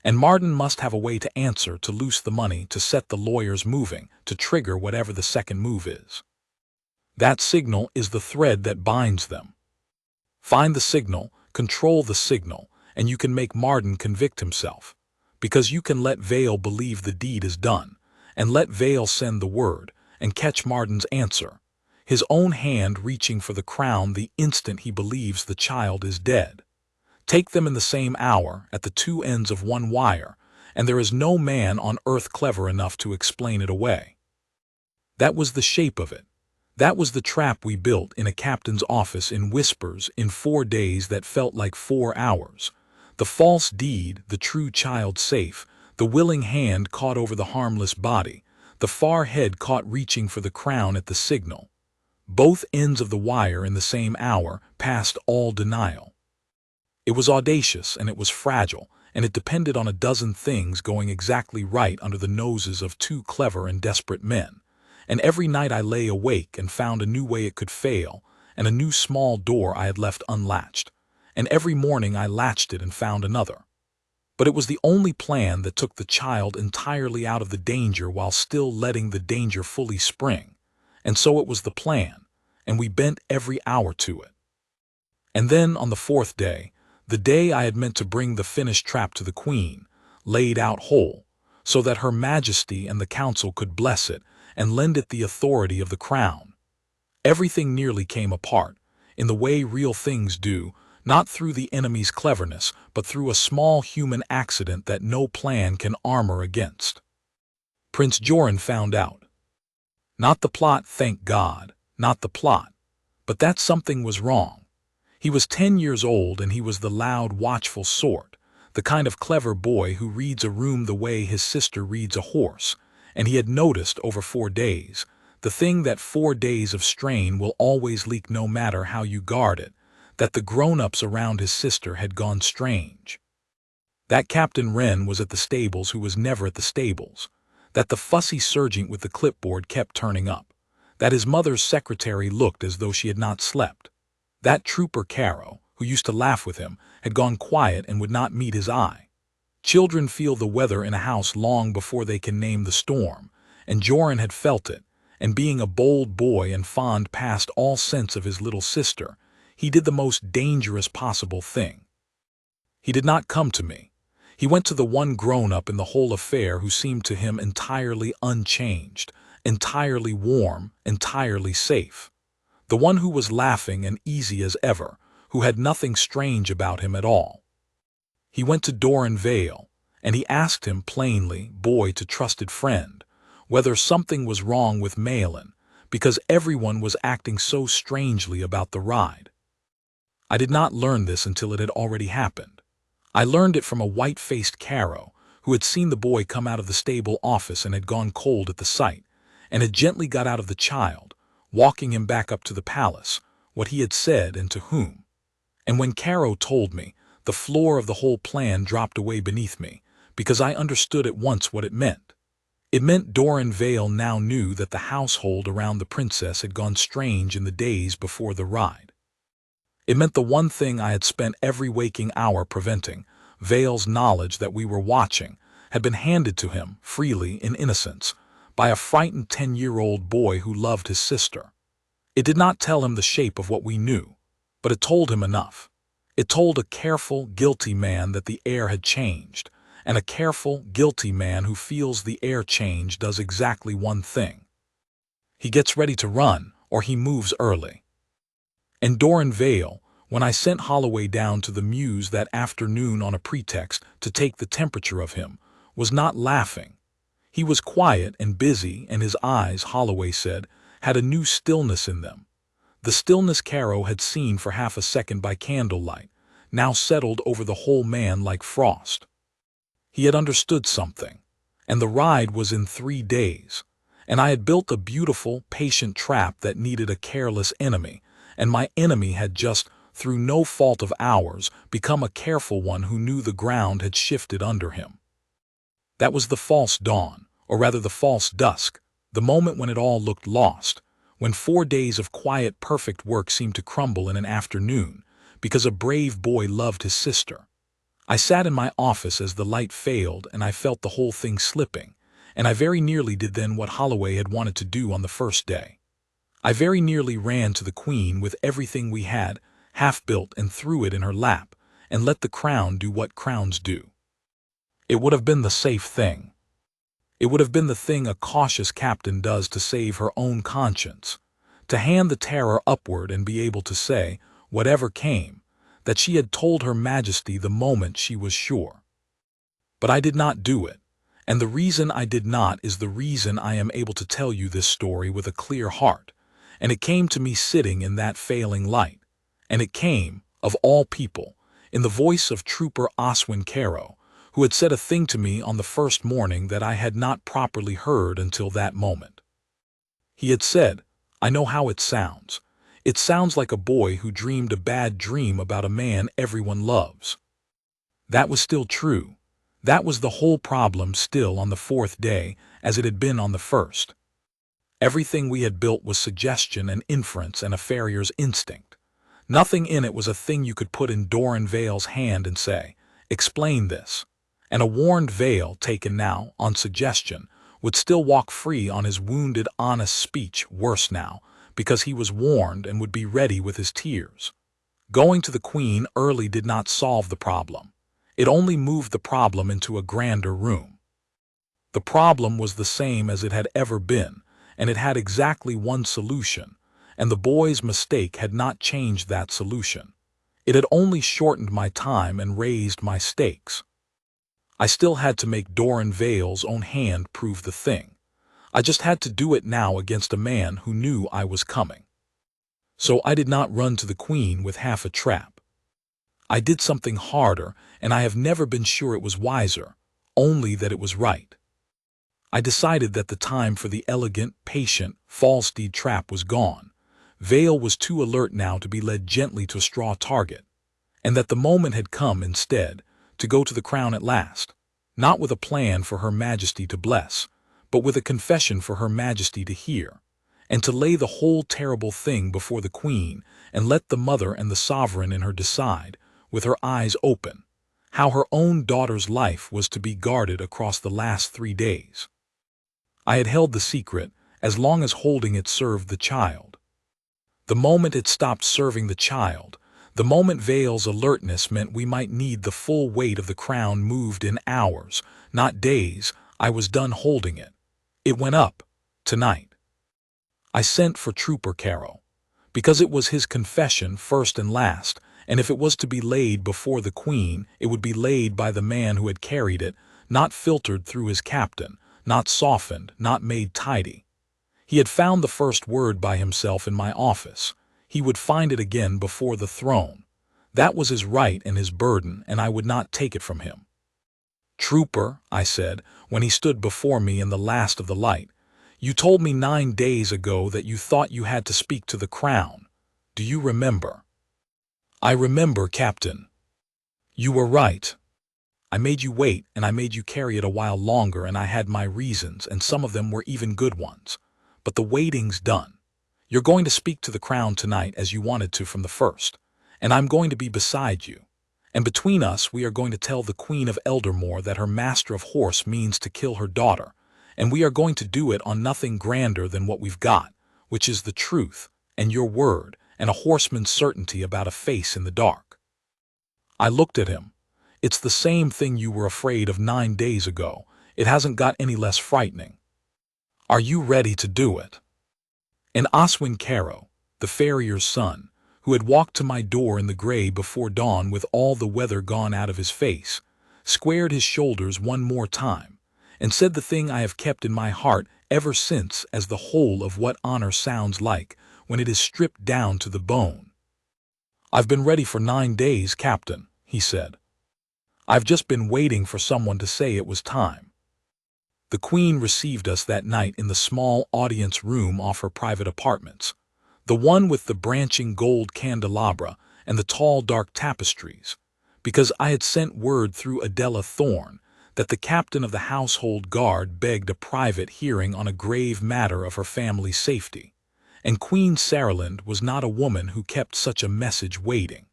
And Marden must have a way to answer, to loose the money, to set the lawyers moving, to trigger whatever the second move is. That signal is the thread that binds them. Find the signal, control the signal, and you can make Marden convict himself, because you can let Veil believe the deed is done, and let Veil send the word, and catch Marden's answer, his own hand reaching for the crown the instant he believes the child is dead. Take them in the same hour, at the two ends of one wire, and there is no man on earth clever enough to explain it away. That was the shape of it. That was the trap we built in a captain's office in whispers in 4 days that felt like 4 hours. The false deed, the true child safe, the willing hand caught over the harmless body, the far head caught reaching for the crown at the signal. Both ends of the wire in the same hour, past all denial. It was audacious and it was fragile, and it depended on a dozen things going exactly right under the noses of 2 clever and desperate men. And every night I lay awake and found a new way it could fail, and a new small door I had left unlatched. And every morning I latched it and found another. But it was the only plan that took the child entirely out of the danger while still letting the danger fully spring. And so it was the plan, and we bent every hour to it. And then on the 4th day, the day I had meant to bring the finished trap to the Queen, laid out whole, so that Her Majesty and the Council could bless it and lend it the authority of the crown. Everything nearly came apart, in the way real things do, not through the enemy's cleverness, but through a small human accident that no plan can armor against. Prince Joran found out. Not the plot, thank God, not the plot, but that something was wrong. He was 10 years old, and he was the loud, watchful sort, the kind of clever boy who reads a room the way his sister reads a horse, and he had noticed over 4 days, the thing that 4 days of strain will always leak no matter how you guard it, that the grown-ups around his sister had gone strange. That Captain Wren was at the stables who was never at the stables, that the fussy sergeant with the clipboard kept turning up, that his mother's secretary looked as though she had not slept, that Trooper Caro, who used to laugh with him, had gone quiet and would not meet his eye. Children feel the weather in a house long before they can name the storm, and Joran had felt it, and being a bold boy and fond past all sense of his little sister, he did the most dangerous possible thing. He did not come to me. He went to the one grown-up in the whole affair who seemed to him entirely unchanged, entirely warm, entirely safe. The one who was laughing and easy as ever, who had nothing strange about him at all. He went to Doran Vale, and he asked him plainly, boy to trusted friend, whether something was wrong with Malin, because everyone was acting so strangely about the ride. I did not learn this until it had already happened. I learned it from a white-faced Caro, who had seen the boy come out of the stable office and had gone cold at the sight, and had gently got out of the child, walking him back up to the palace, what he had said and to whom. And when Caro told me, the floor of the whole plan dropped away beneath me, because I understood at once what it meant. It meant Doran Vale now knew that the household around the princess had gone strange in the days before the ride. It meant the one thing I had spent every waking hour preventing, Vale's knowledge that we were watching, had been handed to him, freely, in innocence, by a frightened 10-year-old boy who loved his sister. It did not tell him the shape of what we knew, but it told him enough. It told a careful, guilty man that the air had changed, and a careful, guilty man who feels the air change does exactly one thing. He gets ready to run, or he moves early. And Doran Vale, when I sent Holloway down to the mews that afternoon on a pretext to take the temperature of him, was not laughing. He was quiet and busy, and his eyes, Holloway said, had a new stillness in them. The stillness Caro had seen for half a second by candlelight, now settled over the whole man like frost. He had understood something, and the ride was in 3 days, and I had built a beautiful, patient trap that needed a careless enemy, and my enemy had just, through no fault of ours, become a careful one who knew the ground had shifted under him. That was the false dawn, or rather the false dusk, the moment when it all looked lost, when 4 days of quiet, perfect work seemed to crumble in an afternoon, because a brave boy loved his sister. I sat in my office as the light failed, and I felt the whole thing slipping, and I very nearly did then what Holloway had wanted to do on the first day. I very nearly ran to the Queen with everything we had, half-built, and threw it in her lap, and let the crown do what crowns do. It would have been the safe thing. It would have been the thing a cautious captain does to save her own conscience, to hand the terror upward and be able to say, whatever came, that she had told Her Majesty the moment she was sure. But I did not do it, and the reason I did not is the reason I am able to tell you this story with a clear heart, and it came to me sitting in that failing light, and it came, of all people, in the voice of Trooper Oswin Caro, who had said a thing to me on the first morning that I had not properly heard until that moment. He had said, I know how it sounds. It sounds like a boy who dreamed a bad dream about a man everyone loves. That was still true. That was the whole problem still on the 4th day, as it had been on the first. Everything we had built was suggestion and inference and a farrier's instinct. Nothing in it was a thing you could put in Doran Vale's hand and say, explain this. And a warned Vale, taken now, on suggestion, would still walk free on his wounded, honest speech, worse now, because he was warned and would be ready with his tears. Going to the Queen early did not solve the problem. It only moved the problem into a grander room. The problem was the same as it had ever been, and it had exactly one solution, and the boy's mistake had not changed that solution. It had only shortened my time and raised my stakes. I still had to make Doran Vale's own hand prove the thing. I just had to do it now against a man who knew I was coming. So I did not run to the Queen with half a trap. I did something harder, and I have never been sure it was wiser, only that it was right. I decided that the time for the elegant, patient, false deed trap was gone. Vale was too alert now to be led gently to a straw target, and that the moment had come instead to go to the crown at last, not with a plan for Her Majesty to bless, but with a confession for Her Majesty to hear, and to lay the whole terrible thing before the queen and let the mother and the sovereign in her decide, with her eyes open, how her own daughter's life was to be guarded across the last 3 days. I had held the secret as long as holding it served the child. The moment it stopped serving the child, the moment Vale's alertness meant we might need the full weight of the crown moved in hours, not days, I was done holding it. It went up, tonight. I sent for Trooper Caro, because it was his confession first and last, and if it was to be laid before the queen, it would be laid by the man who had carried it, not filtered through his captain, not softened, not made tidy. He had found the first word by himself in my office. He would find it again before the throne. That was his right and his burden, and I would not take it from him. "Trooper," I said, when he stood before me in the last of the light, "you told me 9 days ago that you thought you had to speak to the crown. Do you remember?" "I remember, Captain." "You were right. I made you wait, and I made you carry it a while longer, and I had my reasons, and some of them were even good ones. But the waiting's done. You're going to speak to the crown tonight as you wanted to from the first, and I'm going to be beside you. And between us we are going to tell the Queen of Eldermore that her master of horse means to kill her daughter, and we are going to do it on nothing grander than what we've got, which is the truth, and your word, and a horseman's certainty about a face in the dark." I looked at him. "It's the same thing you were afraid of 9 days ago. It hasn't got any less frightening. Are you ready to do it?" And Oswin Caro, the farrier's son, who had walked to my door in the gray before dawn with all the weather gone out of his face, squared his shoulders one more time, and said the thing I have kept in my heart ever since as the whole of what honor sounds like when it is stripped down to the bone. "I've been ready for 9 days, Captain," he said. "I've just been waiting for someone to say it was time." The Queen received us that night in the small audience room off her private apartments, the one with the branching gold candelabra and the tall dark tapestries, because I had sent word through Adela Thorne that the captain of the household guard begged a private hearing on a grave matter of her family's safety, and Queen Saralind was not a woman who kept such a message waiting.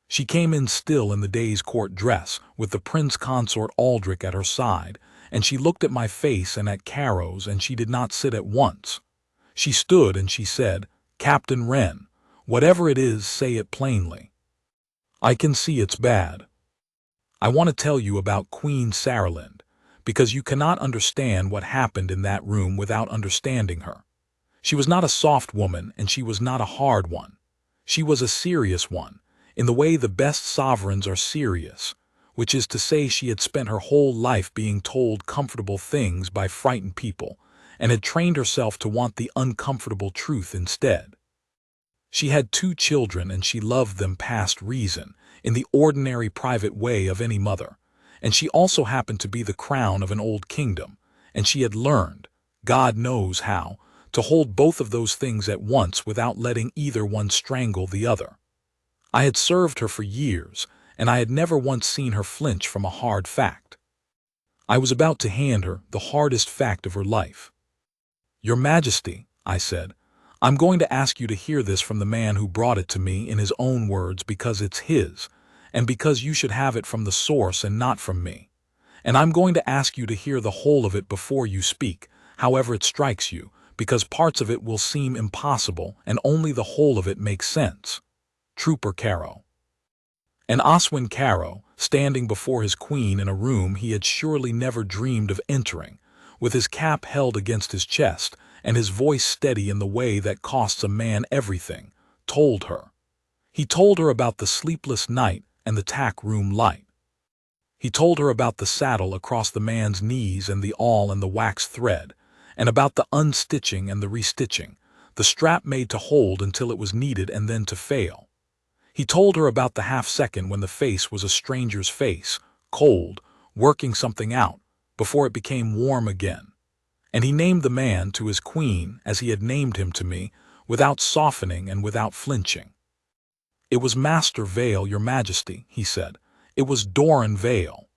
She came in still in the day's court dress, with the Prince Consort Aldrich at her side, and she looked at my face and at Caro's, and she did not sit at once. She stood and she said, "Captain Wren, whatever it is, say it plainly. I can see it's bad. I want to tell you about Queen Saralind, because you cannot understand what happened in that room without understanding her. She was not a soft woman, and she was not a hard one. She was a serious one, in the way the best sovereigns are serious, which is to say she had spent her whole life being told comfortable things by frightened people, and had trained herself to want the uncomfortable truth instead. She had 2 children, and she loved them past reason, in the ordinary private way of any mother, and she also happened to be the crown of an old kingdom, and she had learned, God knows how, to hold both of those things at once without letting either one strangle the other. I had served her for years, and I had never once seen her flinch from a hard fact. I was about to hand her the hardest fact of her life. "Your Majesty," I said, "I'm going to ask you to hear this from the man who brought it to me in his own words, because it's his, and because you should have it from the source and not from me. And I'm going to ask you to hear the whole of it before you speak, however it strikes you, because parts of it will seem impossible and only the whole of it makes sense. Trooper Caro." And Oswin Caro, standing before his queen in a room he had surely never dreamed of entering, with his cap held against his chest and his voice steady in the way that costs a man everything, told her. He told her about the sleepless night and the tack room light. He told her about the saddle across the man's knees and the awl and the wax thread, and about the unstitching and the restitching, the strap made to hold until it was needed and then to fail. He told her about the half-second when the face was a stranger's face, cold, working something out, before it became warm again. And he named the man to his queen as he had named him to me, without softening and without flinching. "It was Master Vale, Your Majesty," he said. "It was Doran Vale."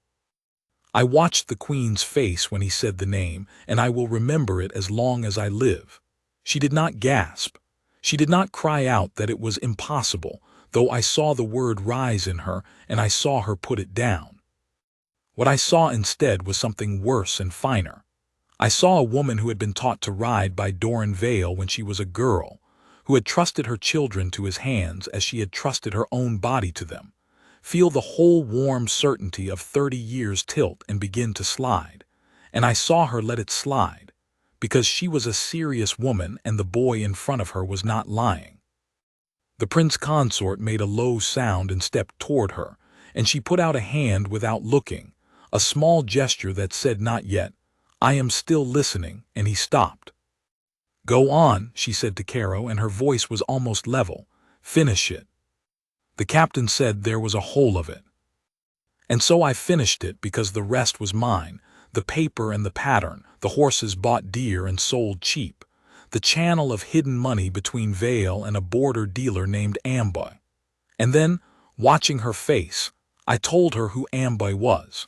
I watched the queen's face when he said the name, and I will remember it as long as I live. She did not gasp. She did not cry out that it was impossible, though I saw the word rise in her and I saw her put it down. What I saw instead was something worse and finer. I saw a woman who had been taught to ride by Doran Vale when she was a girl, who had trusted her children to his hands as she had trusted her own body to them, feel the whole warm certainty of 30 years tilt and begin to slide. And I saw her let it slide, because she was a serious woman and the boy in front of her was not lying. The prince consort made a low sound and stepped toward her, and she put out a hand without looking, a small gesture that said not yet, I am still listening, and he stopped. Go on, she said to Caro, and her voice was almost level. Finish it. The captain said there was a whole of it. And so I finished it because the rest was mine, the paper and the pattern, the horses bought dear and sold cheap, the channel of hidden money between Vale and a border dealer named Amboy. And then, watching her face, I told her who Amboy was.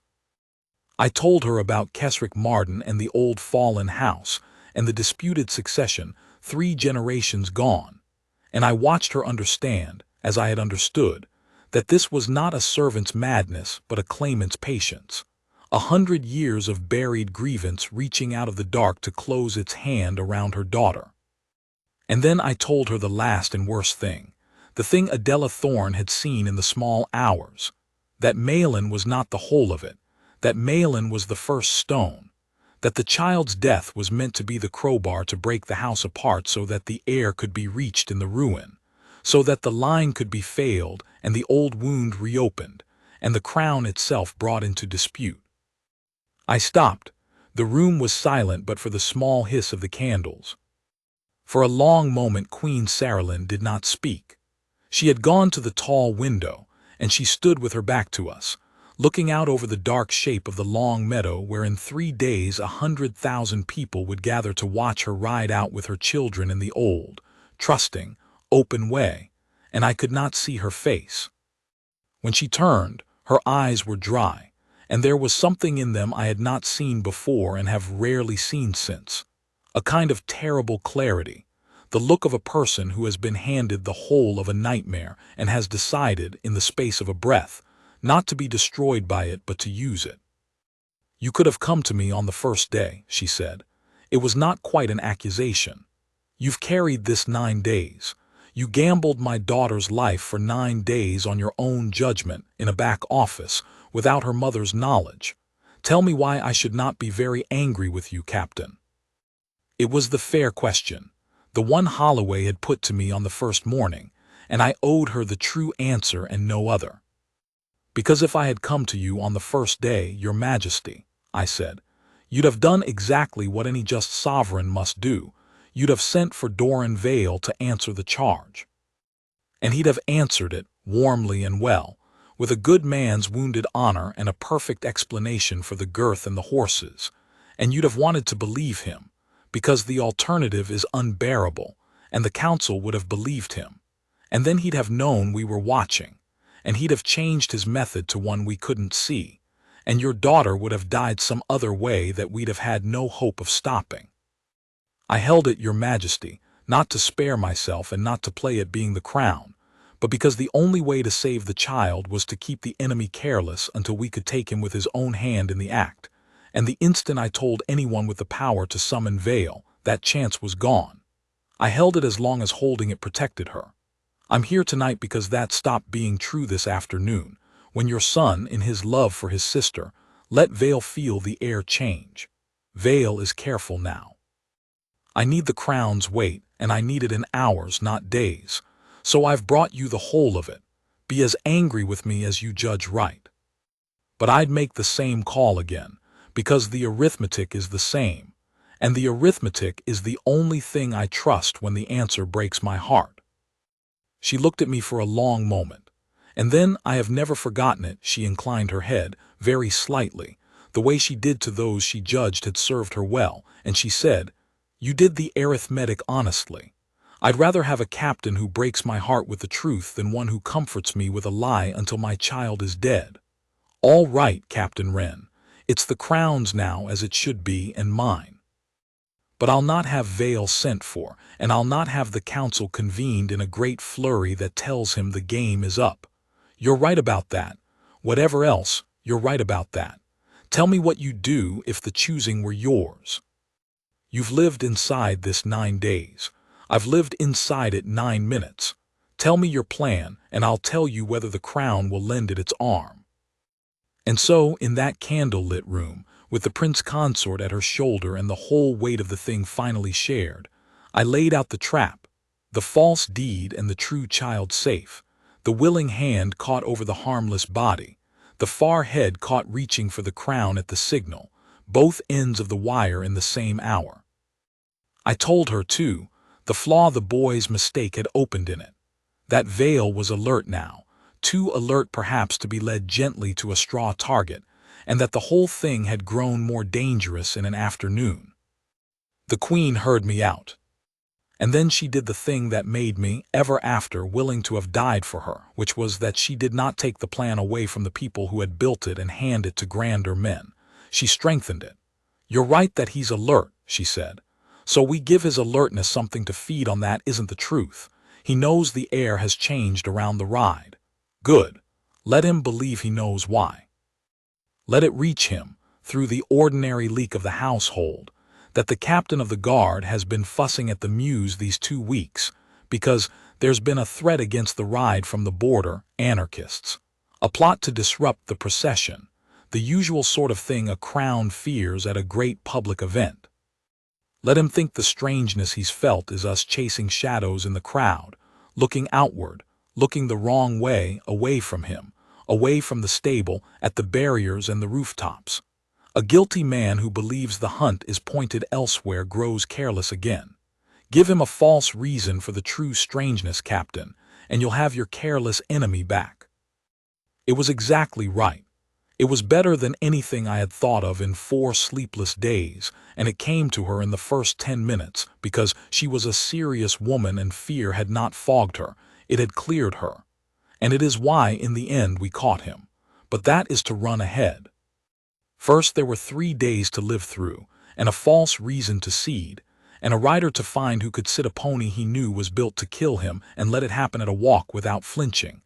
I told her about Keswick Marden and the old fallen house and the disputed succession, 3 generations gone, and I watched her understand, as I had understood, that this was not a servant's madness but a claimant's patience, 100 years of buried grievance reaching out of the dark to close its hand around her daughter. And then I told her the last and worst thing, the thing Adela Thorne had seen in the small hours, that Malin was not the whole of it, that Malin was the first stone, that the child's death was meant to be the crowbar to break the house apart so that the heir could be reached in the ruin, so that the line could be failed and the old wound reopened, and the crown itself brought into dispute. I stopped. The room was silent but for the small hiss of the candles. For a long moment Queen Saralyn did not speak. She had gone to the tall window, and she stood with her back to us, looking out over the dark shape of the long meadow where in 3 days 100,000 people would gather to watch her ride out with her children in the old, trusting, open way, and I could not see her face. When she turned, her eyes were dry, and there was something in them I had not seen before and have rarely seen since, a kind of terrible clarity, the look of a person who has been handed the whole of a nightmare and has decided, in the space of a breath, not to be destroyed by it but to use it. You could have come to me on the first day, she said. It was not quite an accusation. You've carried this 9 days. You gambled my daughter's life for 9 days on your own judgment in a back office without her mother's knowledge. Tell me why I should not be very angry with you, Captain. It was the fair question, the one Holloway had put to me on the first morning, and I owed her the true answer and no other. Because if I had come to you on the first day, Your Majesty, I said, you'd have done exactly what any just sovereign must do. You'd have sent for Doran Vale to answer the charge. And he'd have answered it, warmly and well, with a good man's wounded honor and a perfect explanation for the girth and the horses, and you'd have wanted to believe him, because the alternative is unbearable, and the council would have believed him, and then he'd have known we were watching, and he'd have changed his method to one we couldn't see, and your daughter would have died some other way that we'd have had no hope of stopping. I held it, Your Majesty, not to spare myself and not to play at being the crown, but because the only way to save the child was to keep the enemy careless until we could take him with his own hand in the act, and the instant I told anyone with the power to summon Vale, that chance was gone. I held it as long as holding it protected her. I'm here tonight because that stopped being true this afternoon, when your son, in his love for his sister, let Vale feel the air change. Vale is careful now. I need the crown's weight, and I need it in hours, not days. So I've brought you the whole of it. Be as angry with me as you judge right. But I'd make the same call again, because the arithmetic is the same, and the arithmetic is the only thing I trust when the answer breaks my heart. She looked at me for a long moment, and then, I have never forgotten it, she inclined her head, very slightly, the way she did to those she judged had served her well, and she said, You did the arithmetic honestly. I'd rather have a captain who breaks my heart with the truth than one who comforts me with a lie until my child is dead. All right, Captain Wren. It's the crown's now as it should be, and mine. But I'll not have Vale sent for, and I'll not have the council convened in a great flurry that tells him the game is up. You're right about that. Whatever else, you're right about that. Tell me what you'd do if the choosing were yours. You've lived inside this 9 days. I've lived inside it 9 minutes. Tell me your plan, and I'll tell you whether the crown will lend it its arm. And so, in that candle-lit room, with the prince consort at her shoulder and the whole weight of the thing finally shared, I laid out the trap, the false deed and the true child safe, the willing hand caught over the harmless body, the far head caught reaching for the crown at the signal, both ends of the wire in the same hour. I told her, too, the flaw the boy's mistake had opened in it. That Vale was alert now, too alert perhaps to be led gently to a straw target, and that the whole thing had grown more dangerous in an afternoon. The Queen heard me out. And then she did the thing that made me, ever after, willing to have died for her, which was that she did not take the plan away from the people who had built it and hand it to grander men. She strengthened it. You're right that he's alert, she said. So we give his alertness something to feed on. That isn't the truth. He knows the air has changed around the ride. Good. Let him believe he knows why. Let it reach him, through the ordinary leak of the household, that the captain of the guard has been fussing at the Mews these 2 weeks, because there's been a threat against the ride from the border anarchists, a plot to disrupt the procession, the usual sort of thing a crown fears at a great public event. Let him think the strangeness he's felt is us chasing shadows in the crowd, looking outward, looking the wrong way, away from him, away from the stable, at the barriers and the rooftops. A guilty man who believes the hunt is pointed elsewhere grows careless again. Give him a false reason for the true strangeness, Captain, and you'll have your careless enemy back. It was exactly right. It was better than anything I had thought of in 4 sleepless days, and it came to her in the first 10 minutes, because she was a serious woman and fear had not fogged her, it had cleared her. And it is why in the end we caught him. But that is to run ahead. First there were 3 days to live through, and a false reason to cede, and a rider to find who could sit a pony he knew was built to kill him and let it happen at a walk without flinching.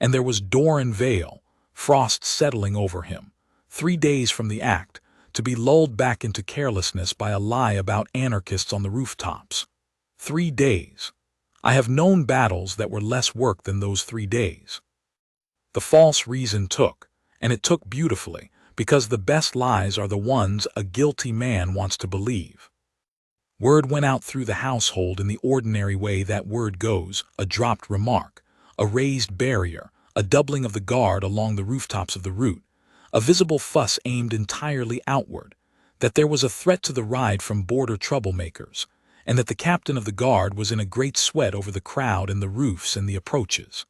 And there was Doran Vale, frost settling over him, 3 days from the act, to be lulled back into carelessness by a lie about anarchists on the rooftops. 3 days. I have known battles that were less work than those 3 days. The false reason took, and it took beautifully, because the best lies are the ones a guilty man wants to believe. Word went out through the household in the ordinary way that word goes, a dropped remark, a raised barrier, a doubling of the guard along the rooftops of the route, a visible fuss aimed entirely outward, that there was a threat to the ride from border troublemakers, and that the captain of the guard was in a great sweat over the crowd and the roofs and the approaches.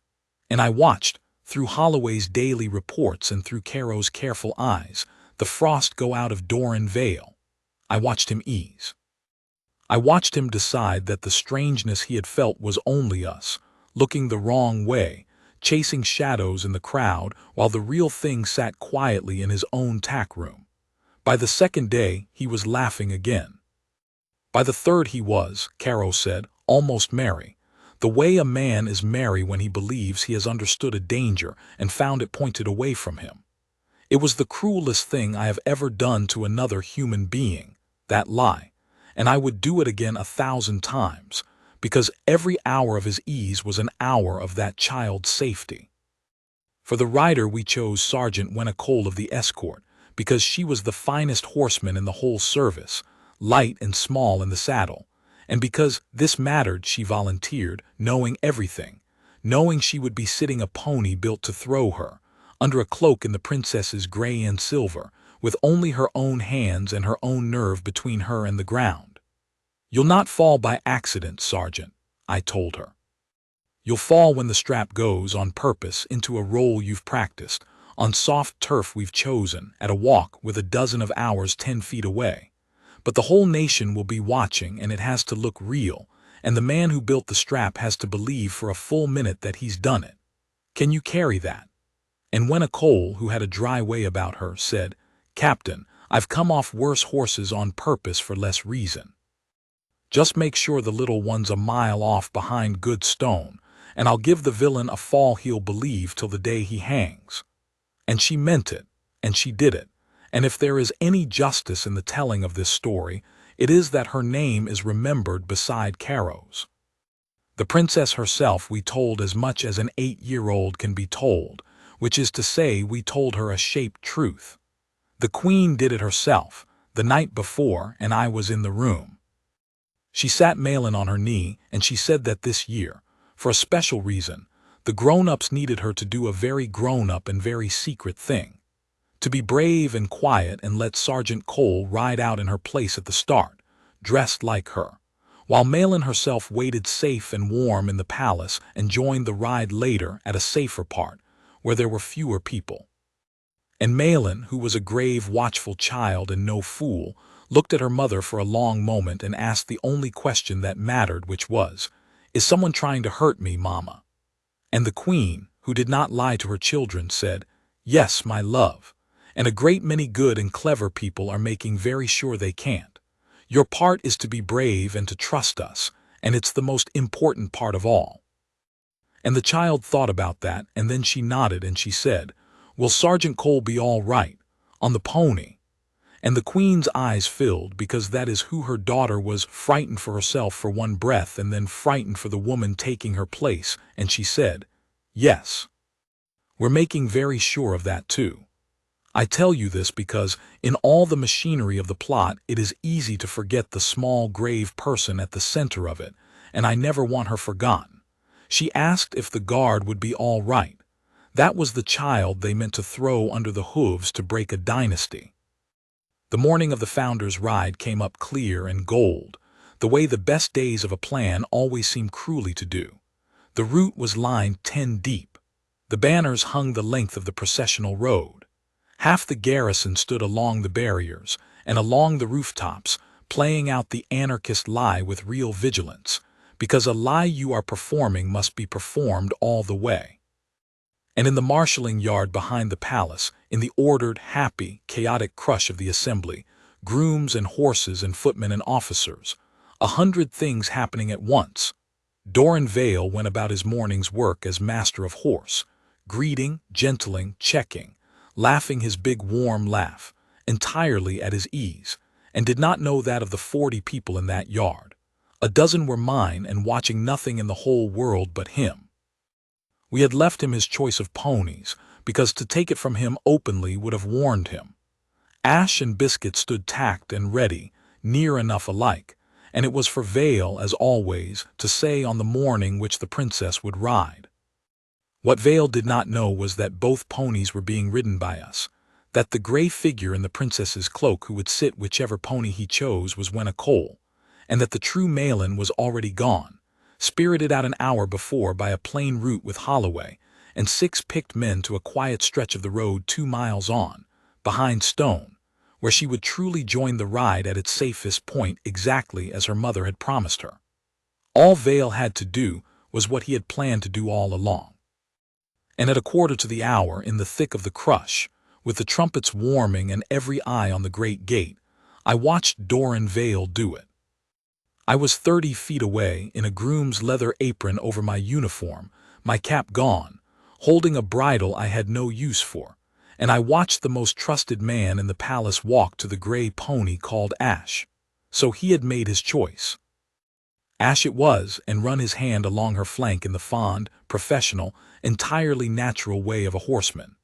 And I watched, through Holloway's daily reports and through Caro's careful eyes, the frost go out of Doran Vale. I watched him ease. I watched him decide that the strangeness he had felt was only us, looking the wrong way, chasing shadows in the crowd while the real thing sat quietly in his own tack room. By the 2nd day, he was laughing again. By the 3rd he was, Caro said, almost merry. The way a man is merry when he believes he has understood a danger and found it pointed away from him. It was the cruelest thing I have ever done to another human being, that lie, and I would do it again 1,000 times, because every hour of his ease was an hour of that child's safety. For the rider we chose Sergeant Wenacole of the escort, because she was the finest horseman in the whole service, light and small in the saddle, and because this mattered she volunteered, knowing everything, knowing she would be sitting a pony built to throw her, under a cloak in the princess's gray and silver, with only her own hands and her own nerve between her and the ground. You'll not fall by accident, Sergeant, I told her. You'll fall when the strap goes, on purpose, into a roll you've practiced, on soft turf we've chosen, at a walk with a dozen of ours 10 feet away. But the whole nation will be watching, and it has to look real, and the man who built the strap has to believe for a full minute that he's done it. Can you carry that? And Wenacole, who had a dry way about her, said, Captain, I've come off worse horses on purpose for less reason. Just make sure the little one's a mile off behind good stone, and I'll give the villain a fall he'll believe till the day he hangs." And she meant it, and she did it. And if there is any justice in the telling of this story, it is that her name is remembered beside Caro's. The princess herself we told as much as an 8-year-old can be told, which is to say we told her a shaped truth. The queen did it herself, the night before, and I was in the room. She sat Malin on her knee, and she said that this year, for a special reason, the grown-ups needed her to do a very grown-up and very secret thing. To be brave and quiet and let Sergeant Cole ride out in her place at the start, dressed like her, while Malin herself waited safe and warm in the palace and joined the ride later at a safer part, where there were fewer people. And Malin, who was a grave, watchful child and no fool, looked at her mother for a long moment and asked the only question that mattered, which was, "Is someone trying to hurt me, Mama?" And the queen, who did not lie to her children, said, "Yes, my love, and a great many good and clever people are making very sure they can't. Your part is to be brave and to trust us, and it's the most important part of all." And the child thought about that, and then she nodded and she said, "Will Sergeant Cole be all right, on the pony?" And the queen's eyes filled, because that is who her daughter was, frightened for herself for one breath and then frightened for the woman taking her place, and she said, "Yes. We're making very sure of that too. I tell you this because, in all the machinery of the plot, it is easy to forget the small, grave person at the center of it, and I never want her forgotten. She asked if the guard would be all right. That was the child they meant to throw under the hooves to break a dynasty." The morning of the Founder's ride came up clear and gold, the way the best days of a plan always seem cruelly to do. The route was lined 10 deep. The banners hung the length of the processional road. Half the garrison stood along the barriers and along the rooftops, playing out the anarchist lie with real vigilance, because a lie you are performing must be performed all the way. And in the marshalling yard behind the palace, in the ordered, happy, chaotic crush of the assembly, grooms and horses and footmen and officers, 100 things happening at once. Doran Vale went about his morning's work as master of horse, greeting, gentling, checking, laughing his big warm laugh, entirely at his ease, and did not know that of the 40 people in that yard. A dozen were mine and watching nothing in the whole world but him. We had left him his choice of ponies, because to take it from him openly would have warned him. Ash and Biscuit stood tacked and ready, near enough alike, and it was for Vale, as always, to say on the morning which the princess would ride. What Vale did not know was that both ponies were being ridden by us, that the gray figure in the princess's cloak who would sit whichever pony he chose was Wenna Cole, and that the true Malin was already gone, spirited out an hour before by a plain route with Holloway and 6 picked men to a quiet stretch of the road 2 miles on, behind Stone, where she would truly join the ride at its safest point exactly as her mother had promised her. All Vale had to do was what he had planned to do all along. And at 1/4 to the hour, in the thick of the crush, with the trumpets warming and every eye on the great gate, I watched Doran Vale do it. I was 30 feet away, in a groom's leather apron over my uniform, my cap gone, holding a bridle I had no use for, and I watched the most trusted man in the palace walk to the gray pony called Ash. So he had made his choice. Ash it was, and run his hand along her flank in the fond, professional, entirely natural way of a horseman,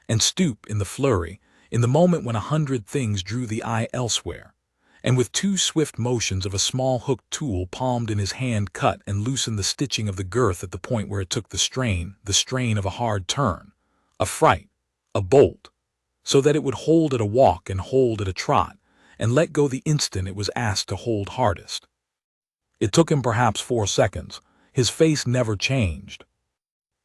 and stoop in the flurry, in the moment when 100 things drew the eye elsewhere, and with 2 swift motions of a small hooked tool palmed in his hand cut and loosened the stitching of the girth at the point where it took the strain of a hard turn, a fright, a bolt, so that it would hold at a walk and hold at a trot, and let go the instant it was asked to hold hardest. It took him perhaps 4 seconds. His face never changed.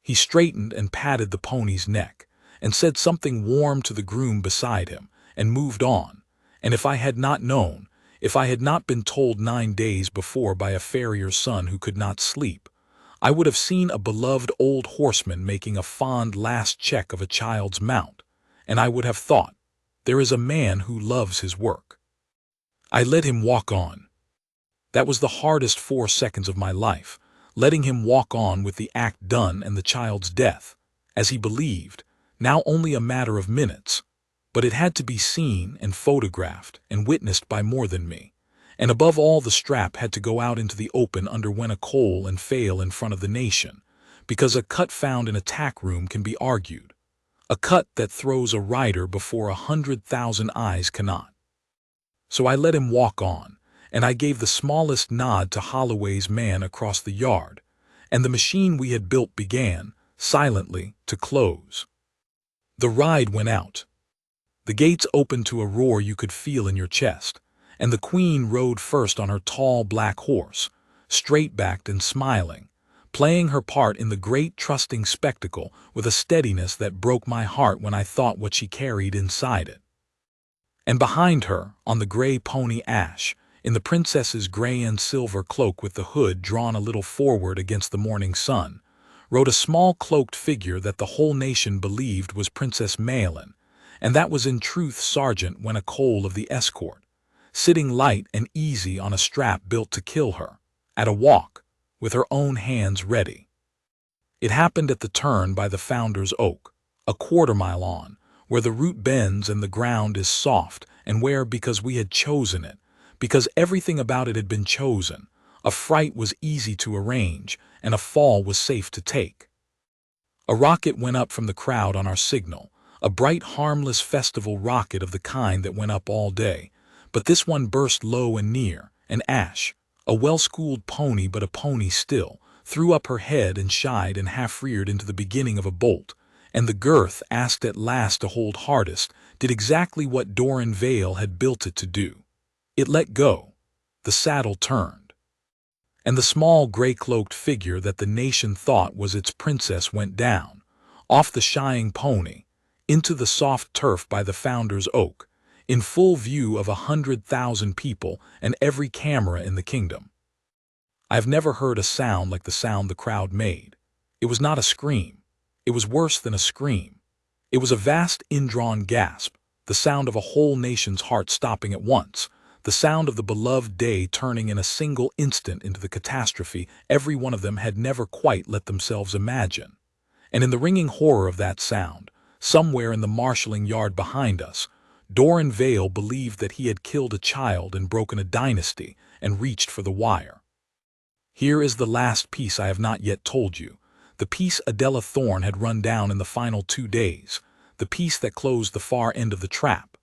He straightened and patted the pony's neck, and said something warm to the groom beside him, and moved on, and if I had not known, if I had not been told 9 days before by a farrier's son who could not sleep, I would have seen a beloved old horseman making a fond last check of a child's mount, and I would have thought, there is a man who loves his work. I let him walk on. That was the hardest 4 seconds of my life, letting him walk on with the act done and the child's death, as he believed, now only a matter of minutes. But it had to be seen and photographed and witnessed by more than me. And above all, the strap had to go out into the open underwent a coal and fail in front of the nation, because a cut found in a tack room can be argued. A cut that throws a rider before 100,000 eyes cannot. So I let him walk on, and I gave the smallest nod to Holloway's man across the yard, and the machine we had built began, silently, to close. The ride went out. The gates opened to a roar you could feel in your chest, and the Queen rode first on her tall black horse, straight-backed and smiling, playing her part in the great trusting spectacle with a steadiness that broke my heart when I thought what she carried inside it. And behind her, on the gray pony Ash, in the princess's gray and silver cloak with the hood drawn a little forward against the morning sun, rode a small cloaked figure that the whole nation believed was Princess Maelin, and that was in truth Sergeant Wenacole of the escort, sitting light and easy on a strap built to kill her, at a walk, with her own hands ready. It happened at the turn by the Founder's Oak, a quarter-mile on, where the root bends and the ground is soft, and where, because we had chosen it, because everything about it had been chosen, a fright was easy to arrange, and a fall was safe to take. A rocket went up from the crowd on our signal, a bright, harmless festival rocket of the kind that went up all day, but this one burst low and near, and Ash, a well-schooled pony but a pony still, threw up her head and shied and half-reared into the beginning of a bolt, and the girth, asked at last to hold hardest, did exactly what Doran Vale had built it to do. It let go. The saddle turned. And the small gray-cloaked figure that the nation thought was its princess went down, off the shying pony, into the soft turf by the Founder's Oak, in full view of 100,000 people and every camera in the kingdom. I have never heard a sound like the sound the crowd made. It was not a scream. It was worse than a scream. It was a vast indrawn gasp, the sound of a whole nation's heart stopping at once, the sound of the beloved day turning in a single instant into the catastrophe every one of them had never quite let themselves imagine. And in the ringing horror of that sound, somewhere in the marshalling yard behind us, Doran Vale believed that he had killed a child and broken a dynasty and reached for the wire. Here is the last piece I have not yet told you, the piece Adela Thorne had run down in the final 2 days, the piece that closed the far end of the trap.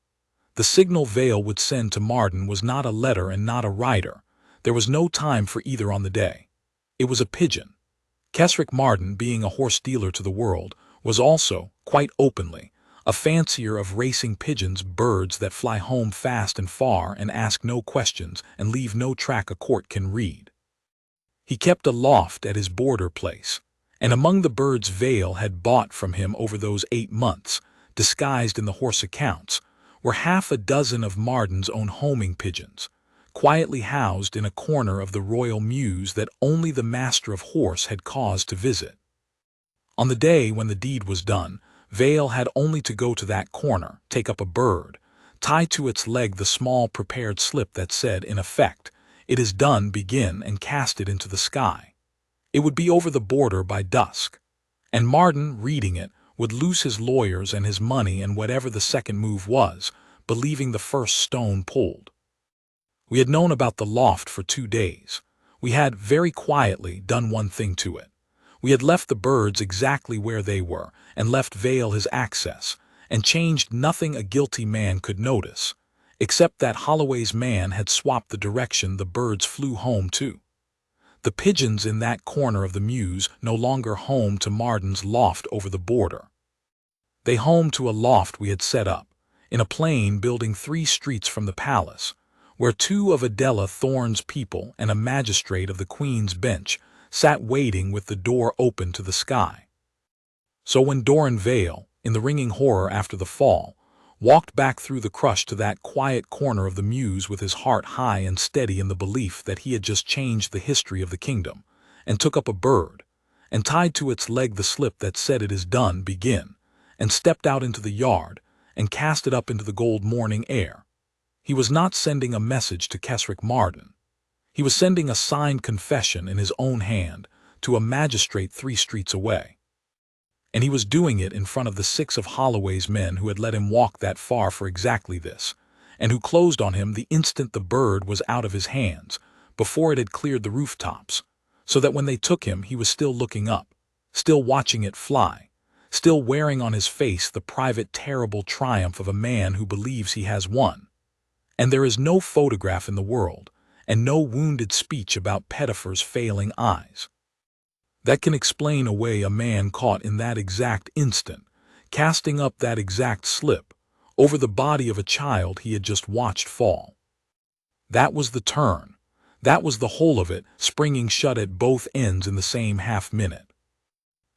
The signal Vale would send to Marden was not a letter and not a rider. There was no time for either on the day. It was a pigeon. Keswick Marden, being a horse dealer to the world, was also, quite openly, a fancier of racing pigeons, birds that fly home fast and far and ask no questions and leave no track a court can read. He kept a loft at his border place, and among the birds Vale had bought from him over those 8 months, disguised in the horse accounts, were 6 of Marden's own homing pigeons, quietly housed in a corner of the royal mews that only the master of horse had cause to visit. On the day when the deed was done, Vale had only to go to that corner, take up a bird, tie to its leg the small prepared slip that said, in effect, "It is done, begin," and cast it into the sky. It would be over the border by dusk, and Marden, reading it, would lose his lawyers and his money and whatever the second move was, believing the first stone pulled. We had known about the loft for 2 days. We had, very quietly, done one thing to it. We had left the birds exactly where they were, and left Vale his access, and changed nothing a guilty man could notice, except that Holloway's man had swapped the direction the birds flew home to. The pigeons in that corner of the mews no longer home to Marden's loft over the border. They home to a loft we had set up, in a plain building 3 streets from the palace, where 2 of Adela Thorne's people and a magistrate of the Queen's Bench sat waiting with the door open to the sky. So when Doran Vale, in the ringing horror after the fall, walked back through the crush to that quiet corner of the mews with his heart high and steady in the belief that he had just changed the history of the kingdom, and took up a bird, and tied to its leg the slip that said, "It is done, begin," and stepped out into the yard, and cast it up into the gold morning air, he was not sending a message to Keswick Marden. He was sending a signed confession in his own hand to a magistrate 3 streets away. And he was doing it in front of the 6 of Holloway's men who had let him walk that far for exactly this, and who closed on him the instant the bird was out of his hands, before it had cleared the rooftops, so that when they took him he was still looking up, still watching it fly, still wearing on his face the private terrible triumph of a man who believes he has won. And there is no photograph in the world, and no wounded speech about Pettifer's failing eyes, that can explain away a man caught in that exact instant, casting up that exact slip, over the body of a child he had just watched fall. That was the turn. That was the whole of it, springing shut at both ends in the same half-minute.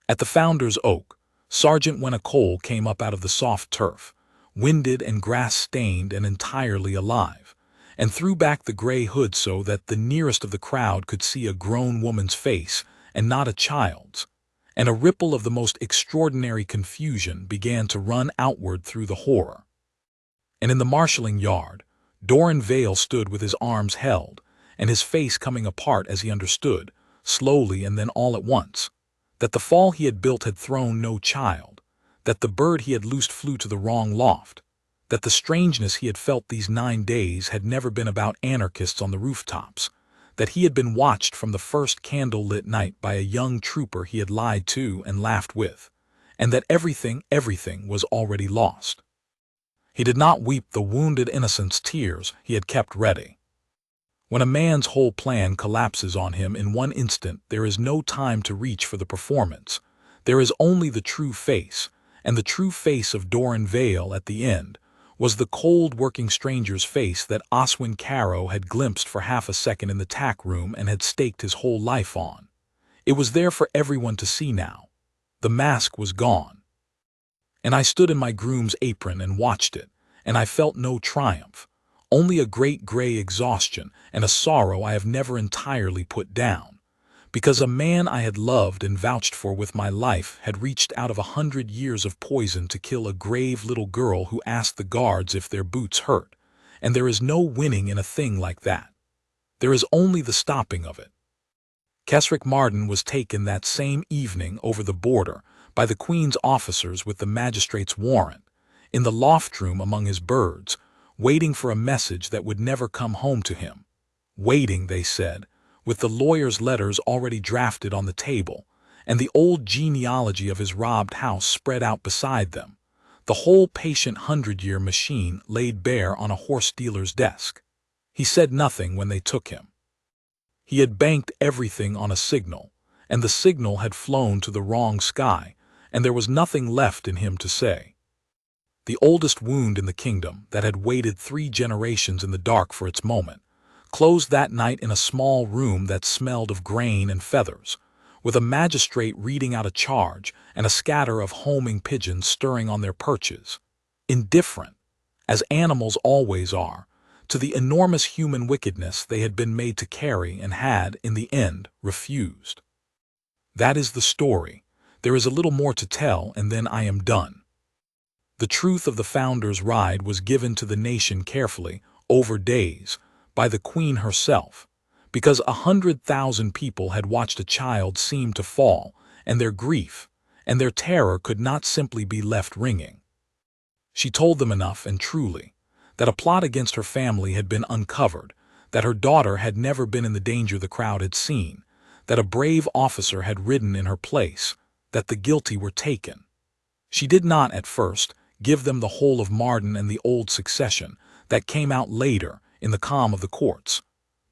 At the Founder's Oak, Sergeant Cole came up out of the soft turf, winded and grass-stained and entirely alive, and threw back the gray hood so that the nearest of the crowd could see a grown woman's face and not a child's, and a ripple of the most extraordinary confusion began to run outward through the horror. And in the marshalling yard, Doran Vale stood with his arms held, and his face coming apart as he understood, slowly and then all at once, that the fall he had built had thrown no child, that the bird he had loosed flew to the wrong loft, that the strangeness he had felt these 9 days had never been about anarchists on the rooftops, that he had been watched from the first candle-lit night by a young trooper he had lied to and laughed with, and that everything was already lost. He did not weep the wounded innocent's tears he had kept ready. When a man's whole plan collapses on him in one instant, there is no time to reach for the performance. There is only the true face, and the true face of Doran Vale at the end was the cold working stranger's face that Oswin Caro had glimpsed for half a second in the tack room and had staked his whole life on. It was there for everyone to see now. The mask was gone. And I stood in my groom's apron and watched it, and I felt no triumph, only a great gray exhaustion and a sorrow I have never entirely put down, because a man I had loved and vouched for with my life had reached out of 100 years of poison to kill a grave little girl who asked the guards if their boots hurt, and there is no winning in a thing like that. There is only the stopping of it. Keswick Marden was taken that same evening over the border by the Queen's officers with the magistrate's warrant, in the loft room among his birds, waiting for a message that would never come home to him. Waiting, they said, with the lawyer's letters already drafted on the table, and the old genealogy of his robbed house spread out beside them, the whole patient 100-year machine laid bare on a horse dealer's desk. He said nothing when they took him. He had banked everything on a signal, and the signal had flown to the wrong sky, and there was nothing left in him to say. The oldest wound in the kingdom, that had waited 3 generations in the dark for its moment, closed that night in a small room that smelled of grain and feathers, with a magistrate reading out a charge and a scatter of homing pigeons stirring on their perches, indifferent, as animals always are, to the enormous human wickedness they had been made to carry and had, in the end, refused. That is the story. There is a little more to tell, and then I am done. The truth of the Founder's Ride was given to the nation carefully, over days, by the Queen herself, because 100,000 people had watched a child seem to fall, and their grief and their terror could not simply be left ringing. She told them enough and truly, that a plot against her family had been uncovered, that her daughter had never been in the danger the crowd had seen, that a brave officer had ridden in her place, that the guilty were taken. She did not, at first, give them the whole of Marden and the old succession that came out later in the calm of the courts,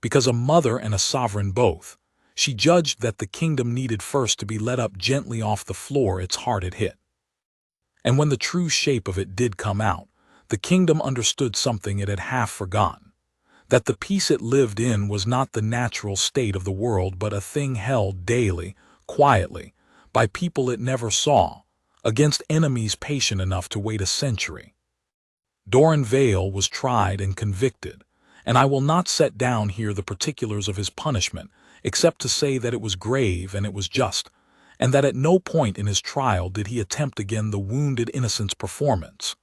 because a mother and a sovereign both, she judged that the kingdom needed first to be let up gently off the floor its heart had hit. And when the true shape of it did come out, the kingdom understood something it had half forgotten, that the peace it lived in was not the natural state of the world but a thing held daily, quietly, by people it never saw, against enemies patient enough to wait a century. Doran Vale was tried and convicted, and I will not set down here the particulars of his punishment, except to say that it was grave and it was just, and that at no point in his trial did he attempt again the wounded innocent's performance,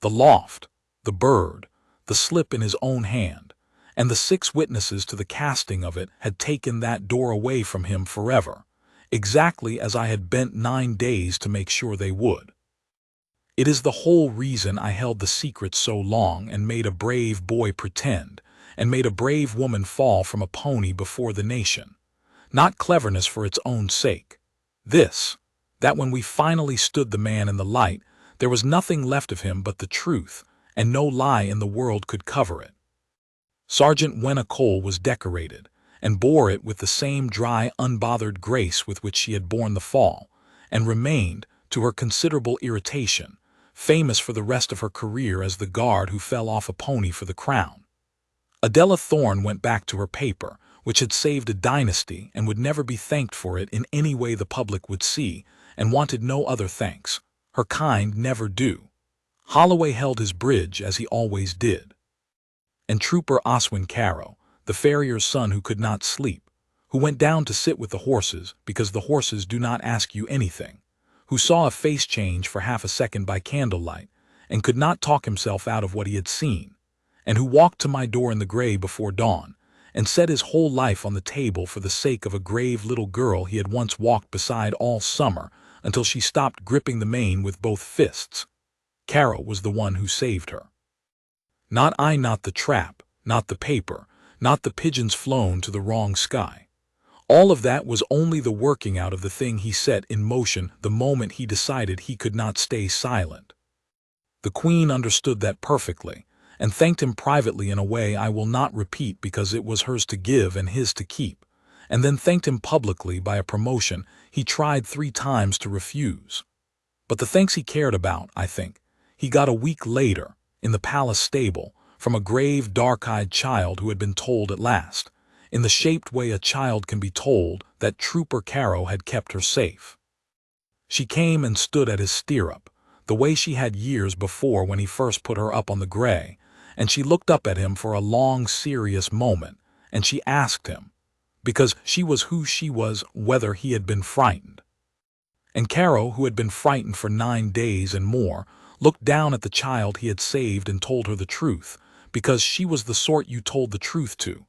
the loft, the bird, the slip in his own hand, and the 6 witnesses to the casting of it had taken that door away from him forever, exactly as I had bent 9 days to make sure they would. It is the whole reason I held the secret so long and made a brave boy pretend, and made a brave woman fall from a pony before the nation. Not cleverness for its own sake. That when we finally stood the man in the light, there was nothing left of him but the truth, and no lie in the world could cover it. Sergeant Wenna Cole was decorated, and bore it with the same dry, unbothered grace with which she had borne the fall, and remained, to her considerable irritation, famous for the rest of her career as the guard who fell off a pony for the crown. Adela Thorne went back to her paper, which had saved a dynasty and would never be thanked for it in any way the public would see, and wanted no other thanks. Her kind never do. Holloway held his bridge as he always did. And Trooper Oswin Carow, the farrier's son who could not sleep, who went down to sit with the horses because the horses do not ask you anything, who saw a face change for half a second by candlelight, and could not talk himself out of what he had seen, and who walked to my door in the gray before dawn, and set his whole life on the table for the sake of a grave little girl he had once walked beside all summer until she stopped gripping the mane with both fists. Carow was the one who saved her. Not I, not the trap, not the paper, not the pigeons flown to the wrong sky. All of that was only the working out of the thing he set in motion the moment he decided he could not stay silent. The Queen understood that perfectly, and thanked him privately in a way I will not repeat because it was hers to give and his to keep, and then thanked him publicly by a promotion he tried 3 times to refuse. But the thanks he cared about, I think, he got a week later, in the palace stable, from a grave, dark-eyed child who had been told at last, in the shaped way a child can be told, that Trooper Carow had kept her safe. She came and stood at his stirrup, the way she had years before when he first put her up on the gray, and she looked up at him for a long, serious moment, and she asked him, because she was who she was, whether he had been frightened. And Carow, who had been frightened for 9 days and more, looked down at the child he had saved and told her the truth, because she was the sort you told the truth to.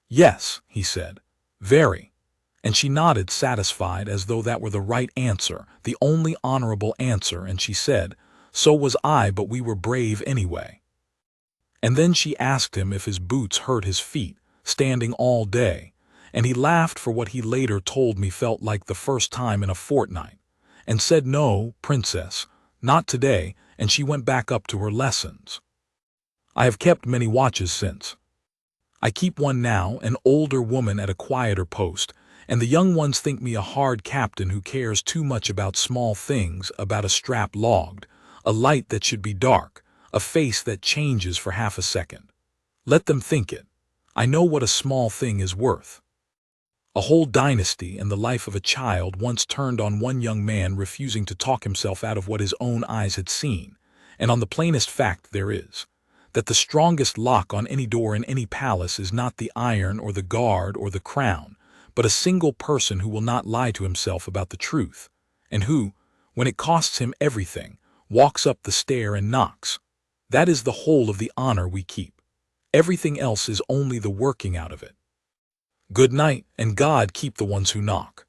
Yes, he said, very. And she nodded satisfied as though that were the right answer, the only honorable answer, and she said, so was I, but we were brave anyway. And then she asked him if his boots hurt his feet, standing all day, and he laughed for what he later told me felt like the first time in a fortnight, and said no, princess, not today, and she went back up to her lessons. I have kept many watches since. I keep one now, an older woman at a quieter post, and the young ones think me a hard captain who cares too much about small things, about a strap logged, a light that should be dark, a face that changes for half a second. Let them think it. I know what a small thing is worth. A whole dynasty and the life of a child once turned on one young man refusing to talk himself out of what his own eyes had seen, and on the plainest fact there is, that the strongest lock on any door in any palace is not the iron or the guard or the crown, but a single person who will not lie to himself about the truth, and who, when it costs him everything, walks up the stair and knocks. That is the whole of the honor we keep. Everything else is only the working out of it. Good night, and God keep the ones who knock.